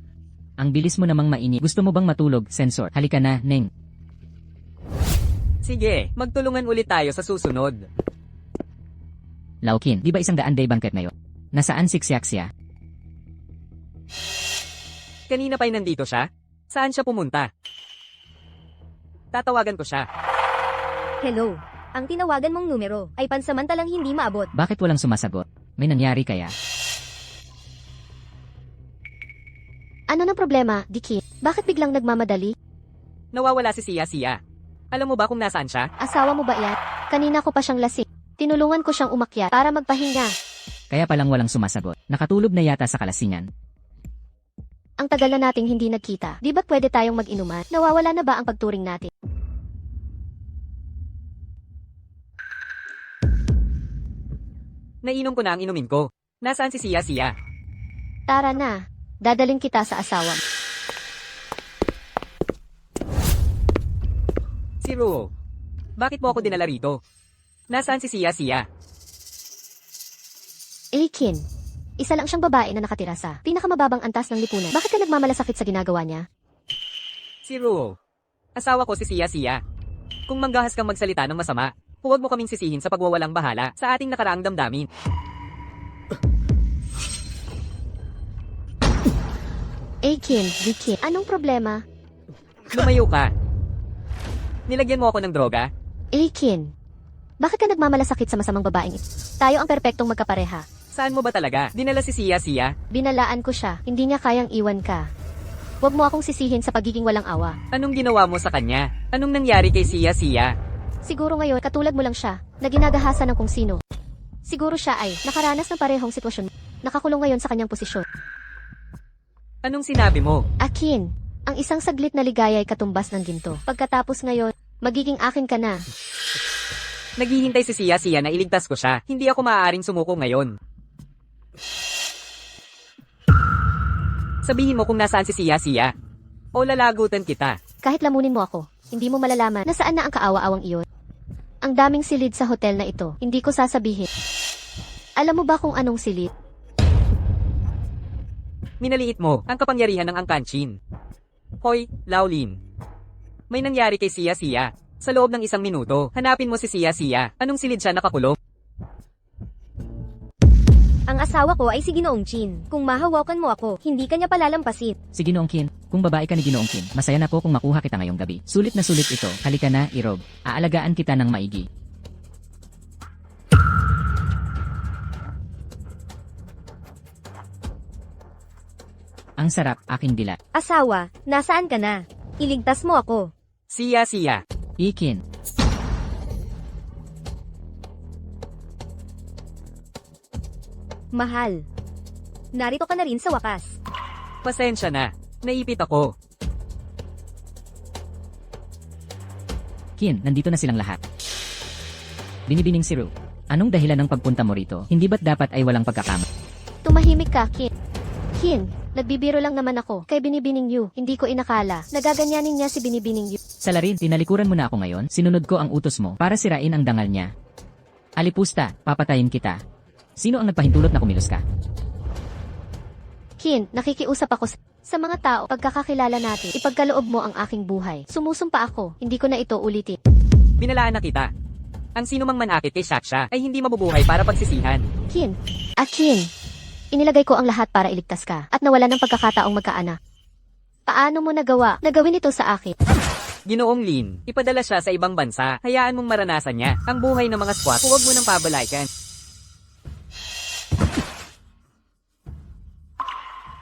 Ang bilis mo namang mainit. Gusto mo bang matulog, sensor? Halika na, Neng. Sige, magtulungan ulit tayo sa susunod. Laukin, di ba 100 day banquet ngayon? Nasaan si Xiaxia? Kanina pa'y nandito siya? Saan siya pumunta? Tatawagan ko siya. Hello. Ang tinawagan mong numero ay pansamantalang hindi maabot. Bakit walang sumasagot? May nangyari kaya? Ano na problema, Diki? Bakit biglang nagmamadali? Nawawala si Siya. Alam mo ba kung nasaan siya? Asawa mo ba yan? Kanina ko pa siyang lasing. Tinulungan ko siyang umakyat para magpahinga. Kaya palang walang sumasagot. Nakatulog na yata sa kalasingan. Ang tagal na nating hindi nagkita. Di ba pwede tayong mag-inuman? Nawawala na ba ang pagturing natin? Nainom ko na ang inumin ko. Nasaan si Siya? Tara na. Dadalhin kita sa asawa mo. Si Ruo. Bakit mo ako dinala rito? Nasaan si Siya? Aikin. Isa lang siyang babae na nakatira sa pinakamababang antas ng lipunan. Bakit ka nagmamalasakit sa ginagawa niya? Si Ruo. Asawa ko si Siya. Kung manggahas kang magsalita ng masama, huwag mo kaming sisihin sa pagwawalang bahala sa ating nakaraang damdamin. Aikin, Diki, anong problema? Lumayo ka. Nilagyan mo ako ng droga? Aikin, bakit ka nagmamalasakit sa masamang babaeng ito? Tayo ang perpektong magkapareha. Saan mo ba talaga? Dinala si Siya? Binalaan ko siya, hindi niya kayang iwan ka. Huwag mo akong sisihin sa pagiging walang awa. Anong ginawa mo sa kanya? Anong nangyari kay Siya? Siguro ngayon, katulad mo lang siya, na ginagahasan ng kung sino. Siguro siya ay nakaranas ng parehong sitwasyon. Nakakulong ngayon sa kanyang posisyon. Anong sinabi mo? Akin, ang isang saglit na ligaya ay katumbas ng ginto. Pagkatapos ngayon, magiging akin ka na. Naghihintay si Siya na iligtas ko siya. Hindi ako maaaring sumuko ngayon. Sabihin mo kung nasaan si Siya. O lalagutan kita. Kahit lamunin mo ako, hindi mo malalaman na saan na ang kaawa-awang iyon. Ang daming silid sa hotel na ito, hindi ko sasabihin. Alam mo ba kung anong silid? Minaliit mo ang kapangyarihan ng Angkanchin. Hoy, Laolin. May nangyari kay Siya. Sa loob ng 1 minuto, hanapin mo si Siya. Anong silid siya nakakulong? Ang asawa ko ay si Ginoong Chin. Kung mahawakan mo ako, hindi ka niya palalampasin. Si Ginoong Kin, kung babae ka ni Ginoong Kin, masaya na po kung makuha kita ngayong gabi. Sulit na sulit ito. Halika na, Irog. Aalagaan kita ng maigi. Ang sarap, aking dila. Asawa, nasaan ka na? Iligtas mo ako. Siya. Ikin. Mahal. Narito ka na rin sa wakas. Pasensya na. Naipit ako. Kin, nandito na silang lahat. Binibining si Ru. Anong dahilan ng pagpunta mo rito? Hindi ba't dapat ay walang pagkakama? Tumahimik ka, Kin. Kin, nagbibiro lang naman ako kay Binibining Yu. Hindi ko inakala. Nagaganyanin niya si Binibining Yu. Salarin, tinalikuran mo na ako ngayon. Sinunod ko ang utos mo para sirain ang dangal niya. Alipusta, papatayin kita. Sino ang nagpahintulot na kumilos ka? Kin, nakikiusap ako sa mga tao. Pagkakakilala natin, ipagkaloob mo ang aking buhay. Sumusumpa ako. Hindi ko na ito ulitin. Binalaan na kita. Ang sino mang manakit kay Shaksha ay hindi mabubuhay para pagsisihan. Kin. Kin. Inilagay ko ang lahat para iligtas ka at nawala ng pagkakataong magkaanak. Paano mo nagawa na gawin ito sa akin? Ginoong Lin, ipadala siya sa ibang bansa. Hayaan mong maranasan niya ang buhay ng mga squat. Huwag mo nang pabalaykan.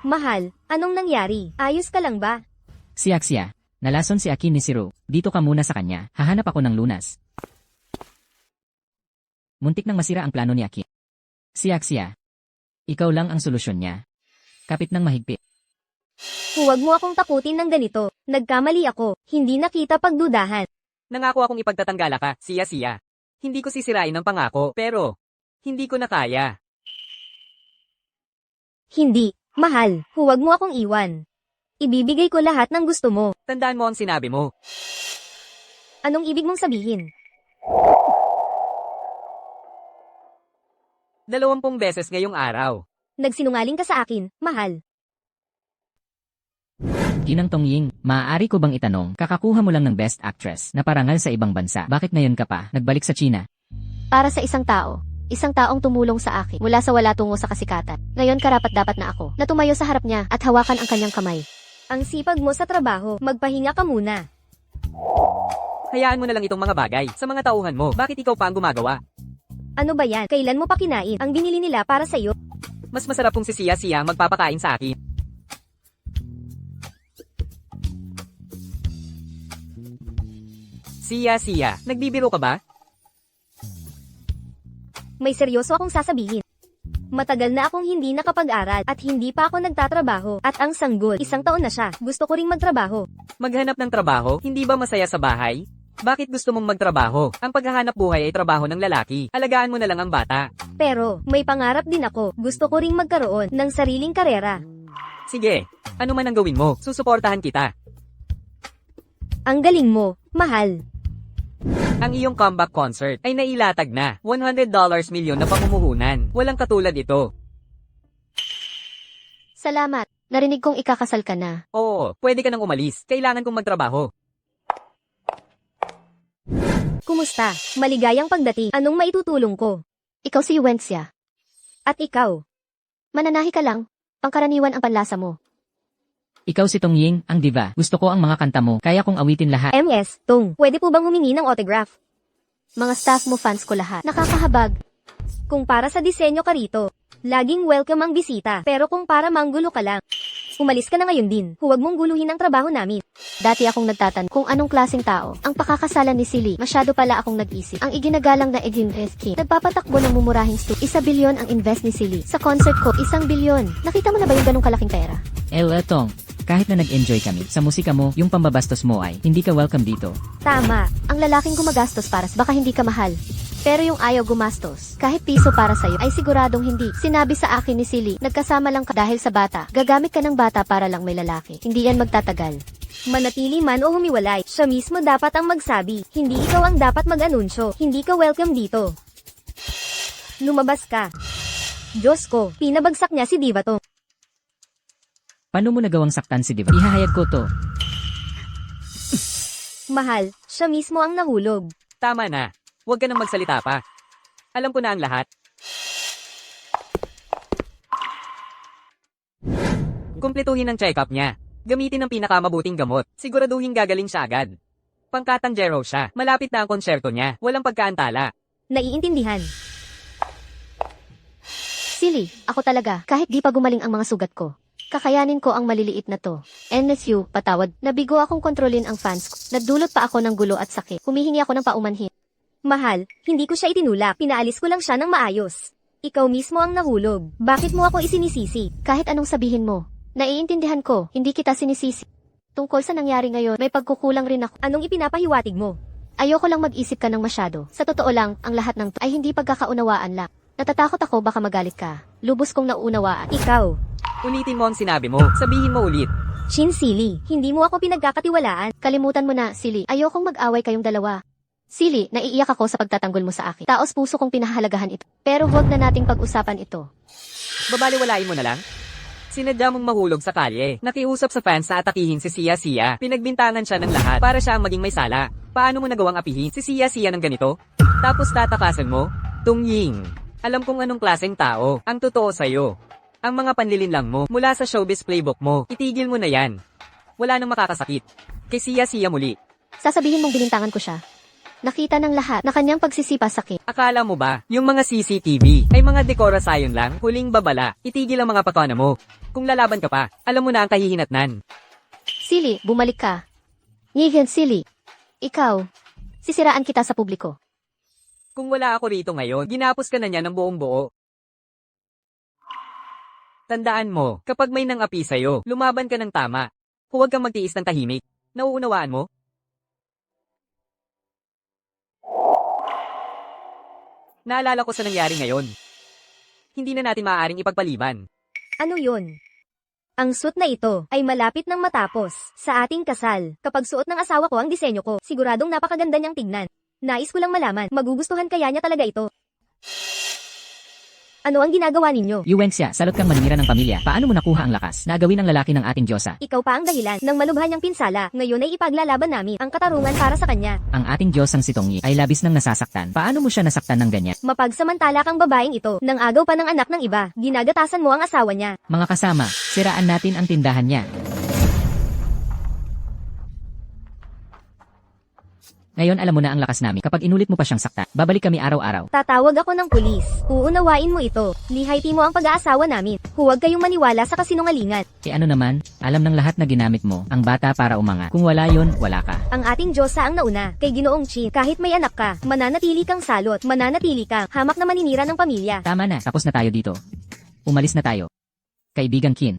Mahal, anong nangyari? Ayos ka lang ba? Siya. Nalason si Akin ni si Ru. Dito ka muna sa kanya. Hahanap ako ng lunas. Muntik nang masira ang plano ni Akin. Siya. Ikaw lang ang solusyon niya. Kapit ng mahigpit. Huwag mo akong takutin ng ganito. Nagkamali ako. Hindi na kita pagdudahan. Nangako akong ipagtatanggala ka, siya. Hindi ko sisirain ang pangako, pero hindi ko na kaya. Hindi. Mahal, huwag mo akong iwan. Ibibigay ko lahat ng gusto mo. Tandaan mo ang sinabi mo. Anong ibig mong sabihin? 20 beses ngayong araw. Nagsinungaling ka sa akin, mahal. Ginang Tongying, maaari ko bang itanong, kakakuha mo lang ng Best Actress na parangal sa ibang bansa. Bakit ngayon ka pa, nagbalik sa China? Para sa isang tao. Isang taong tumulong sa akin mula sa wala tungo sa kasikatan. Ngayon karapat-dapat na ako na tumayo sa harap niya at hawakan ang kanyang kamay. Ang sipag mo sa trabaho, magpahinga ka muna. Hayaan mo na lang itong mga bagay sa mga tauhan mo. Bakit ikaw pa ang gumagawa? Ano ba yan? Kailan mo pa kinain ang binili nila para sa'yo? Mas masarap kung si Siya ang magpapakain sa akin. Siya, nagbibiro ka ba? May seryoso akong sasabihin. Matagal na akong hindi nakapag-aral at hindi pa ako nagtatrabaho at ang sanggol, 1 taon na siya. Gusto ko ring magtrabaho. Maghanap ng trabaho, hindi ba masaya sa bahay? Bakit gusto mong magtrabaho? Ang paghahanap buhay ay trabaho ng lalaki. Alagaan mo na lang ang bata. Pero, may pangarap din ako. Gusto ko ring magkaroon ng sariling karera. Sige, ano man ang gawin mo, susuportahan kita. Ang galing mo, mahal. Ang iyong comeback concert ay nailatag na $100 milyon na pamumuhunan. Walang katulad ito. Salamat. Narinig kong ikakasal ka na. Oo, pwede ka nang umalis. Kailangan kong magtrabaho. Kumusta? Maligayang pagdating. Anong maitutulong ko? Ikaw si Yuencia. At ikaw? Mananahi ka lang. Pangkaraniwan ang panlasa mo. Ikaw si Tongying, ang diva. Gusto ko ang mga kanta mo, kaya kong awitin lahat. MS, Tong, pwede po bang humingi ng autograph? Mga staff mo fans ko lahat. Nakakahabag. Kung para sa disenyo ka rito, laging welcome ang bisita. Pero kung para manggulo ka lang, umalis ka na ngayon din. Huwag mong guluhin ang trabaho namin. Dati akong nagtatanong kung anong klaseng tao ang pakakasalan ni Silly. Masyado pala akong nag-isip. Ang iginagalang na Egin King, nagpapatakbo ng mumurahing 1 bilyon ang invest ni Silly. Sa concert ko, 1 bilyon. Nakita mo na ba yung ganong kalaking pera? Tong, kahit na nag-enjoy kami, sa musika mo, yung pambabastos mo ay, hindi ka welcome dito. Tama. Ang lalaking gumagastos para baka hindi ka mahal. Pero yung ayaw gumastos, kahit piso para sa'yo, ay siguradong hindi. Sinabi sa akin ni Silly, nagkasama lang ka dahil sa bata. Gagamit ka ng bata para lang may lalaki. Hindi yan magtatagal. Manatili man o humiwalay, siya mismo dapat ang magsabi. Hindi ikaw ang dapat mag-anunsyo. Hindi ka welcome dito. Lumabas ka. Diyos ko, pinabagsak niya si Diva Tong. Paano mo nagawang saktan si Diva? Ihahayag ko to. Mahal, siya mismo ang nahulog. Tama na. Huwag ka nang magsalita pa. Alam ko na ang lahat. Kumpletuhin ang check-up niya. Gamitin ang pinakamabuting gamot. Siguraduhin gagaling siya agad. Pangkatang Jero siya. Malapit na ang konsyerto niya. Walang pagkaantala. Naiintindihan. Silly, ako talaga, kahit di pa gumaling ang mga sugat ko. Kakayanin ko ang maliliit na to. NSU, patawad, nabigo akong kontrolin ang fans ko. Nagdulot pa ako ng gulo at sakit. Humihingi ako ng paumanhin. Mahal, hindi ko siya itinulak. Pinaalis ko lang siya ng maayos. Ikaw mismo ang nahulog. Bakit mo ako isinisisi? Kahit anong sabihin mo, naiintindihan ko, hindi kita sinisisi. Tungkol sa nangyari ngayon, may pagkukulang rin ako. Anong ipinapahiwatig mo? Ayoko lang mag-isip ka ng masyado. Sa totoo lang, ang lahat ng ay hindi pagkakaunawaan lang. Natatakot ako baka magalit ka. Lubos kong nauunawaan. Ikaw, Ulitin mo ang sinabi mo. Sabihin mo ulit. Chin Silly, hindi mo ako pinagkakatiwalaan. Kalimutan mo na, Silly. Ayokong mag-away kayong dalawa. Silly, naiiyak ako sa pagtatanggol mo sa akin. Taos puso kong pinahahalagahan ito. Pero huwag na nating pag-usapan ito. Babaliwalain mo na lang? Sinadya mong mahulog sa kalye. Nakiusap sa fans na atakihin si Sia Sia. Pinagbintangan siya ng lahat para siya ang maging may sala. Paano mo nagawang apihin si Sia Sia ng ganito? Tapos tatakasan mo? Tung Ying. Alam kong anong klaseng tao ang totoo sa'yo. Ang mga panlilinlang mo mula sa showbiz playbook mo, itigil mo na yan. Wala nang makakasakit. Kay Sia Sia muli. Sasabihin mong binintangan ko siya. Nakita ng lahat na kanyang pagsisipa sakit. Akala mo ba, yung mga CCTV ay mga dekorasyon lang, huling babala, itigil ang mga patana mo. Kung lalaban ka pa, alam mo na ang kahihinatnan. Silly, bumalik ka. Ngigan, Silly. Ikaw, sisiraan kita sa publiko. Kung wala ako rito ngayon, ginapos ka na niya ng buong buo. Tandaan mo, kapag may nang-api sa'yo, lumaban ka ng tama. Huwag kang magtiis ng tahimik. Nauunawaan mo? Naalala ko sa nangyari ngayon. Hindi na natin maaaring ipagpaliban. Ano yun? Ang suit na ito ay malapit nang matapos sa ating kasal. Kapag suot ng asawa ko ang disenyo ko, siguradong napakaganda niyang tignan. Nais ko lang malaman, magugustuhan kaya niya talaga ito. Ano ang ginagawa ninyo? Yuwenxia, salot kang maninira ng pamilya. Paano mo nakuha ang lakas na gawin ang lalaki ng ating Diyosa? Ikaw pa ang dahilan ng malubha niyang pinsala. Ngayon ay ipaglalaban namin ang katarungan para sa kanya. Ang ating Diyosang si Tongyi ay labis nang nasasaktan. Paano mo siya nasaktan ng ganyan? Mapagsamantala kang babaeng ito, nang agaw pa ng anak ng iba, ginagatasan mo ang asawa niya. Mga kasama, siraan natin ang tindahan niya. Ngayon alam mo na ang lakas namin. Kapag inulit mo pa siyang sakta, babalik kami araw-araw. Tatawag ako ng pulis. Uunawain mo ito. Lihayti mo ang pag-aasawa namin. Huwag kayong maniwala sa kasinungalingan. Ano naman, alam ng lahat na ginamit mo ang bata para umangat. Kung wala yon, wala ka. Ang ating Diyosa ang nauna, kay Ginoong Chin. Kahit may anak ka, mananatili kang salot, mananatili kang hamak na maninira ng pamilya. Tama na, tapos na tayo dito. Umalis na tayo. Kaibigang Kin.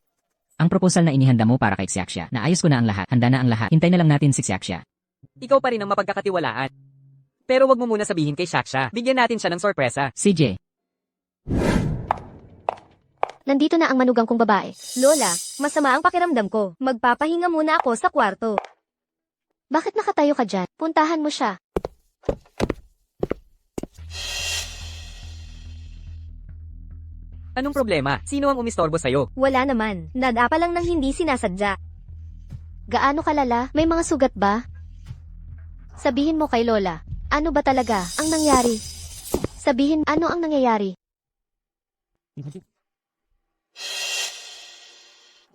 Ang proposal na inihanda mo para kay Xiaxia, naayos ko na ang lahat, handa na ang lahat, hintay na lang natin si Xiaxia. Ikaw pa rin ang mapagkakatiwalaan. Pero wag mo muna sabihin kay Shaksha. Bigyan natin siya ng sorpresa. CJ, Nandito na ang manugang kong babae. Lola, masama ang pakiramdam ko. Magpapahinga muna ako sa kwarto. Bakit nakatayo ka dyan? Puntahan mo siya. Anong problema? Sino ang umistorbo sa'yo? Wala naman. Nadapa lang ng hindi sinasadya. Gaano kalala? May mga sugat ba? Sabihin mo kay Lola, ano ba talaga ang nangyari? Sabihin, ano ang nangyayari?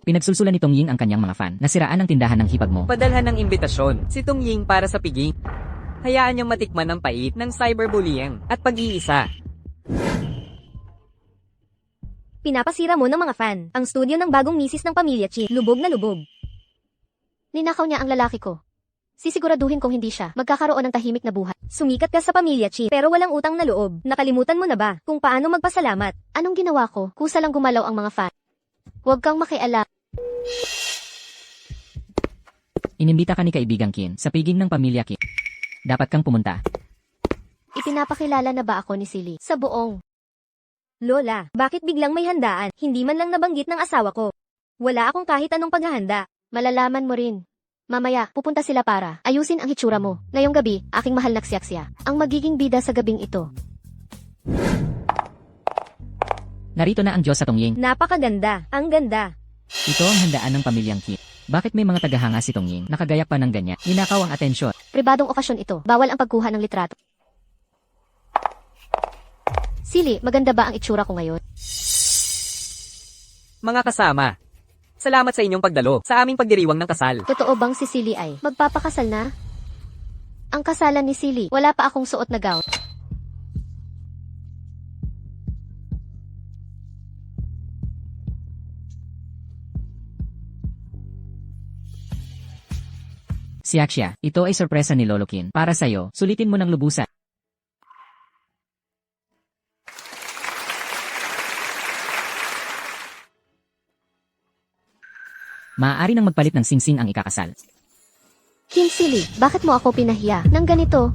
pinagsulsulan ni Tongying ang kanyang mga fan. Nasiraan ang tindahan ng hipag mo. Padalhan ng imbitasyon si Tung Ying para sa piging. Hayaan niyang matikman ang pait ng cyberbullying at pag-iisa. Pinapasira mo ng mga fan. Ang studio ng bagong misis ng pamilya Chi, lubog na lubog. Ninakaw niya ang lalaki ko. Sisiguraduhin kong hindi siya magkakaroon ng tahimik na buhay. Sumikat ka sa pamilya Chi, pero walang utang na loob. Nakalimutan mo na ba kung paano magpasalamat? Anong ginawa ko? Kusa lang gumalaw ang mga fan. Huwag kang makialam. Inimbita ka ni kaibigang Kin sa piging ng pamilya Kin. Dapat kang pumunta. Ipinapakilala na ba ako ni Silly sa buong? Lola, bakit biglang may handaan? Hindi man lang nabanggit ng asawa ko. Wala akong kahit anong paghahanda. Malalaman mo rin. Mamaya, pupunta sila para ayusin ang hitsura mo. Ngayong gabi, aking mahal na Xiaxia, ang magiging bida sa gabing ito. Narito na ang Diyos sa Tongying. Napakaganda. Ang ganda. Ito ang handaan ng pamilyang Kin. Bakit may mga tagahanga si Tongying? Nakagayak pa ng ganyan. Ninakaw ang atensyon. Pribadong okasyon ito. Bawal ang pagkuha ng litrato. Silly, maganda ba ang itsura ko ngayon? Mga kasama, salamat sa inyong pagdalo sa aming pagdiriwang ng kasal. Totoo bang si Silly ay magpapakasal na? Ang kasalan ni Silly, wala pa akong suot na gown. Xiaxia, ito ay sorpresa ni Lolo Kin. Para sa'yo, sulitin mo ng lubusan. Maaari nang magpalit ng singsing ang ikakasal. Kin Kinsili, bakit mo ako pinahiya ng ganito?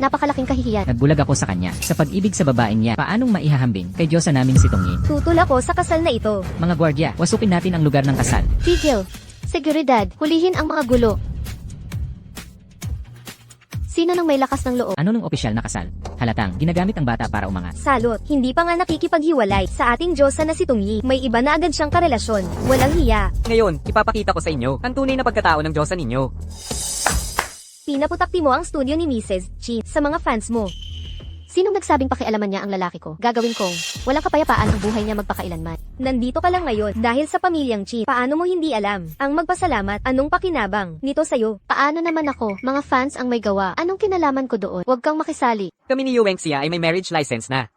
Napakalaking kahihiyan. Nagbulag ako sa kanya. Sa pag-ibig sa babaeng niya, paanong maihahambing kay Diyosa naming si Tongyin? Tutol ako sa kasal na ito. Mga gwardya, wasukin natin ang lugar ng kasal. Tigil. Seguridad, hulihin ang mga gulo. Sino nang may lakas ng loob? Ano nung opisyal na kasal? Halatang, ginagamit ang bata para umangat. Salot, hindi pa nga nakikipaghiwalay sa ating Diyosa na si Tongyi. May iba na agad siyang karelasyon. Walang hiya. Ngayon, ipapakita ko sa inyo ang tunay na pagkatao ng Diyosa ninyo. Pinaputakti mo ang studio ni Mrs. Chi sa mga fans mo. Sinong nagsabing pakialaman niya ang lalaki ko? Gagawin kong walang kapayapaan ang buhay niya magpakailanman. Nandito ka lang ngayon dahil sa pamilyang Chi. Paano mo hindi alam? Ang magpasalamat, anong pakinabang nito sa'yo? Paano naman ako? Mga fans ang may gawa. Anong kinalaman ko doon? Huwag kang makisali. Kami ni Yuwengxia ay may marriage license na.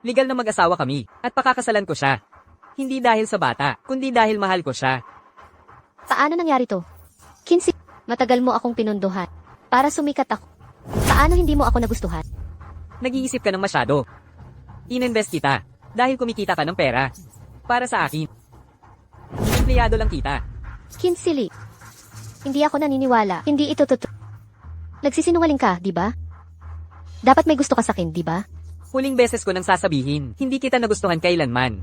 Legal na mag-asawa kami, at pakakasalan ko siya. Hindi dahil sa bata, kundi dahil mahal ko siya. Paano nangyari to? Kinsi, matagal mo akong pinunduhan. Para sumikat ako. Paano hindi mo ako nagustuhan? Nag-iisip ka ng masyado. Ininvest kita, dahil kumikita ka ng pera. Para sa akin. Empleyado lang kita. Kinsili. Hindi ako naniniwala. Hindi ito totoo. Nagsisinungaling ka, di ba? Dapat may gusto ka sa akin, di ba? Huling beses ko nang sasabihin, hindi kita nagustuhan kailanman.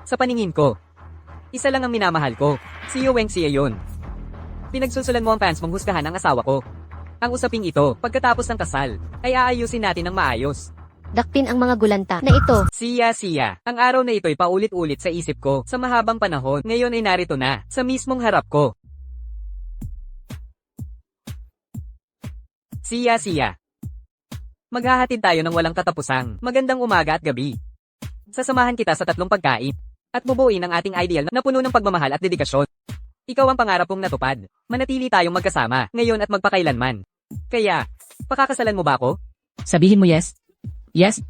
Sa paningin ko, isa lang ang minamahal ko, si Yuwengxia yun. Pinagsusulan mo ang fans mong husgahan ang asawa ko. Ang usaping ito, pagkatapos ng kasal, ay aayusin natin ng maayos. Dakpin ang mga gulanta na ito. Siya. Ang araw na ito'y paulit-ulit sa isip ko sa mahabang panahon. Ngayon ay narito na, sa mismong harap ko. Siya. Maghahatid tayo ng walang katapusang magandang umaga at gabi. Sasamahan kita sa 3 pagkain at bubuin ang ating ideal na puno ng pagmamahal at dedikasyon. Ikaw ang pangarap kong natupad. Manatili tayong magkasama, ngayon at magpakailanman. Kaya, pakakasalan mo ba ako? Sabihin mo yes? Yes?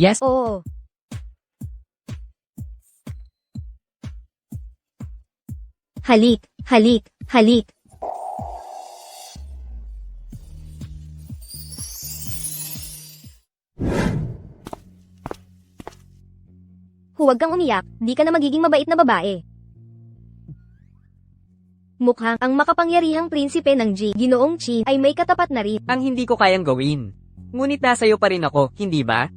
Yes? Oo. Halik. Huwag kang umiyak, di ka na magiging mabait na babae. Mukhang ang makapangyarihang prinsipe ng G, Ginoong Chi, ay may katapat na rin. Ang hindi ko kayang gawin. Ngunit nasa iyo pa rin ako, hindi ba?